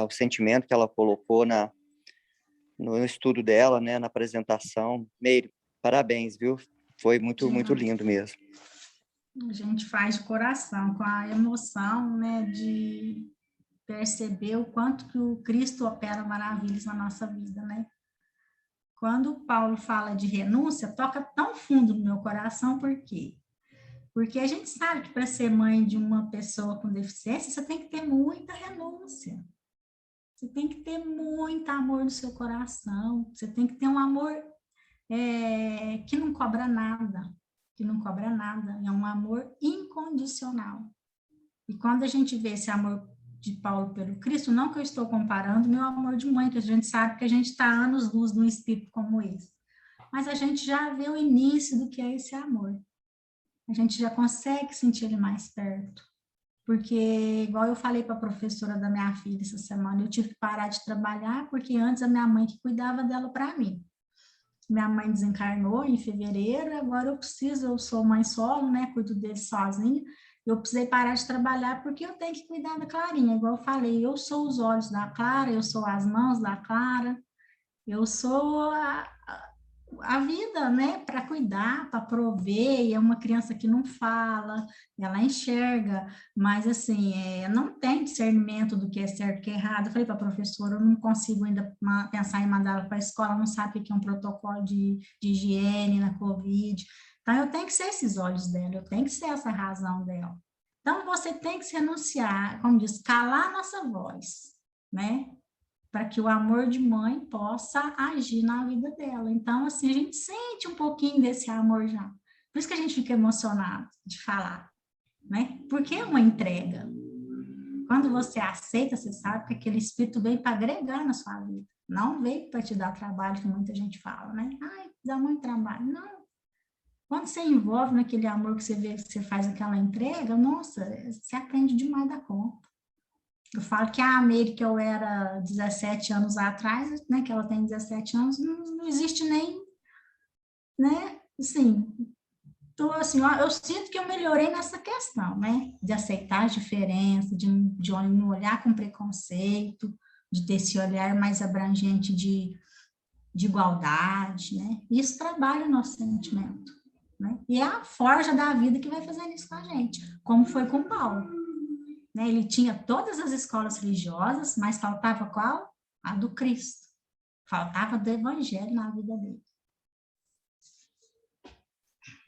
o sentimento que ela colocou no estudo dela, né, na apresentação. Meire, parabéns, viu? Foi muito, muito lindo mesmo. A gente faz de coração, com a emoção, né, de perceber o quanto que o Cristo opera maravilhas na nossa vida, né? Quando o Paulo fala de renúncia, toca tão fundo no meu coração, por quê? Porque a gente sabe que para ser mãe de uma pessoa com deficiência, você tem que ter muita renúncia. Você tem que ter muito amor no seu coração. Você tem que ter um amor que não cobra nada. Que não cobra nada. É um amor incondicional. E quando a gente vê esse amor de Paulo pelo Cristo, não que eu estou comparando meu amor de mãe, que a gente sabe que a gente está anos-luz num espírito como esse. Mas a gente já vê o início do que é esse amor. A gente já consegue sentir ele mais perto. Porque, igual eu falei para a professora da minha filha essa semana, eu tive que parar de trabalhar, porque antes a minha mãe que cuidava dela para mim. Minha mãe desencarnou em fevereiro, agora eu sou mãe solo, né, cuido dele sozinha. Eu precisei parar de trabalhar porque eu tenho que cuidar da Clarinha, igual eu falei, eu sou os olhos da Clara, eu sou as mãos da Clara, eu sou a vida, né, para cuidar, para prover, e é uma criança que não fala, ela enxerga, mas assim, não tem discernimento do que é certo e que é errado. Eu falei para a professora, eu não consigo ainda pensar em mandá-la para a escola, não sabe o que é um protocolo de higiene na Covid. Então, eu tenho que ser esses olhos dela, eu tenho que ser essa razão dela. Então, você tem que se renunciar, como diz, calar a nossa voz, né? Para que o amor de mãe possa agir na vida dela. Então, assim, a gente sente um pouquinho desse amor já. Por isso que a gente fica emocionado de falar, né? Porque é uma entrega. Quando você aceita, você sabe que aquele espírito veio para agregar na sua vida. Não veio para te dar trabalho, que muita gente fala, né? Ai, dá muito trabalho. Não. Quando você envolve naquele amor que você vê, que você faz aquela entrega, nossa, você aprende demais da conta. Eu falo que a Meire, que eu era 17 anos atrás, né, que ela tem 17 anos, não existe nem, né, assim, assim, ó, eu sinto que eu melhorei nessa questão, né, de aceitar a diferença, de não olhar com preconceito, de ter esse olhar mais abrangente de igualdade, né, isso trabalha o nosso sentimento, né, e é a forja da vida que vai fazendo isso com a gente, como foi com Paulo. Né? Ele tinha todas as escolas religiosas, mas faltava qual? A do Cristo. Faltava do Evangelho na vida dele.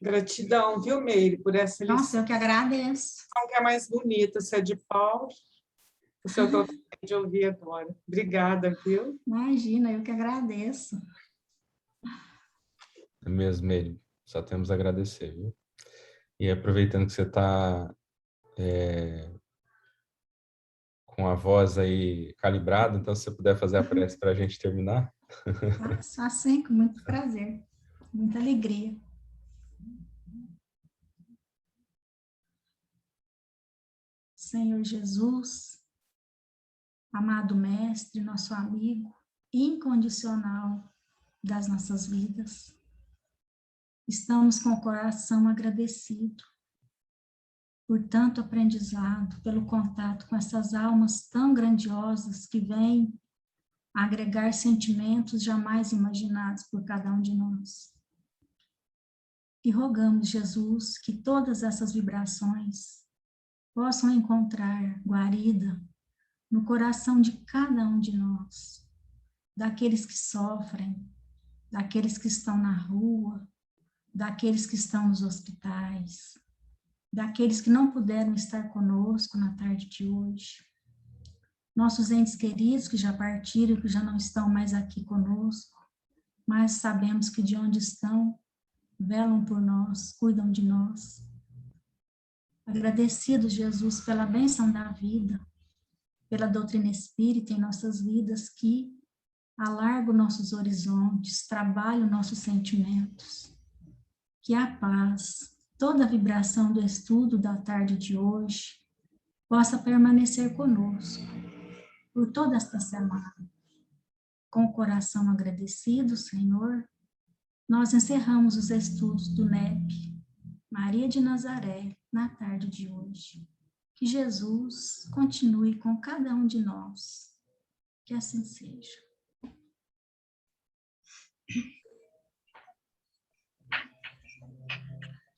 Gratidão, viu, Meire, por essa lição. Nossa, eu que agradeço. Qual que é mais bonita, se é de Paulo, o seu que eu acabei de ouvir agora. Obrigada, viu? Imagina, eu que agradeço. É mesmo, Meire. Só temos a agradecer, viu? E aproveitando que você está com a voz aí calibrada, então se você puder fazer a prece para a gente terminar. Faço assim, com muito prazer, muita alegria. Senhor Jesus, amado Mestre, nosso amigo incondicional das nossas vidas, estamos com o coração agradecido por tanto aprendizado, pelo contato com essas almas tão grandiosas que vêm agregar sentimentos jamais imaginados por cada um de nós. E rogamos, Jesus, que todas essas vibrações possam encontrar guarida no coração de cada um de nós, daqueles que sofrem, daqueles que estão na rua, daqueles que estão nos hospitais, daqueles que não puderam estar conosco na tarde de hoje, nossos entes queridos que já partiram, que já não estão mais aqui conosco, mas sabemos que de onde estão, velam por nós, cuidam de nós. Agradecidos, Jesus, pela bênção da vida, pela doutrina espírita em nossas vidas, que alarga os nossos horizontes, trabalha os nossos sentimentos, que a paz, toda a vibração do estudo da tarde de hoje, possa permanecer conosco por toda esta semana. Com o coração agradecido, Senhor, nós encerramos os estudos do NEP Maria de Nazaré na tarde de hoje. Que Jesus continue com cada um de nós. Que assim seja.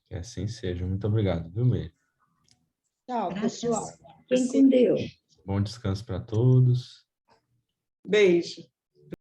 Que assim seja. Muito obrigado, viu, Meire? Tchau, Graças. pessoal. Fiquem com Deus. Bom descanso para todos. Beijo.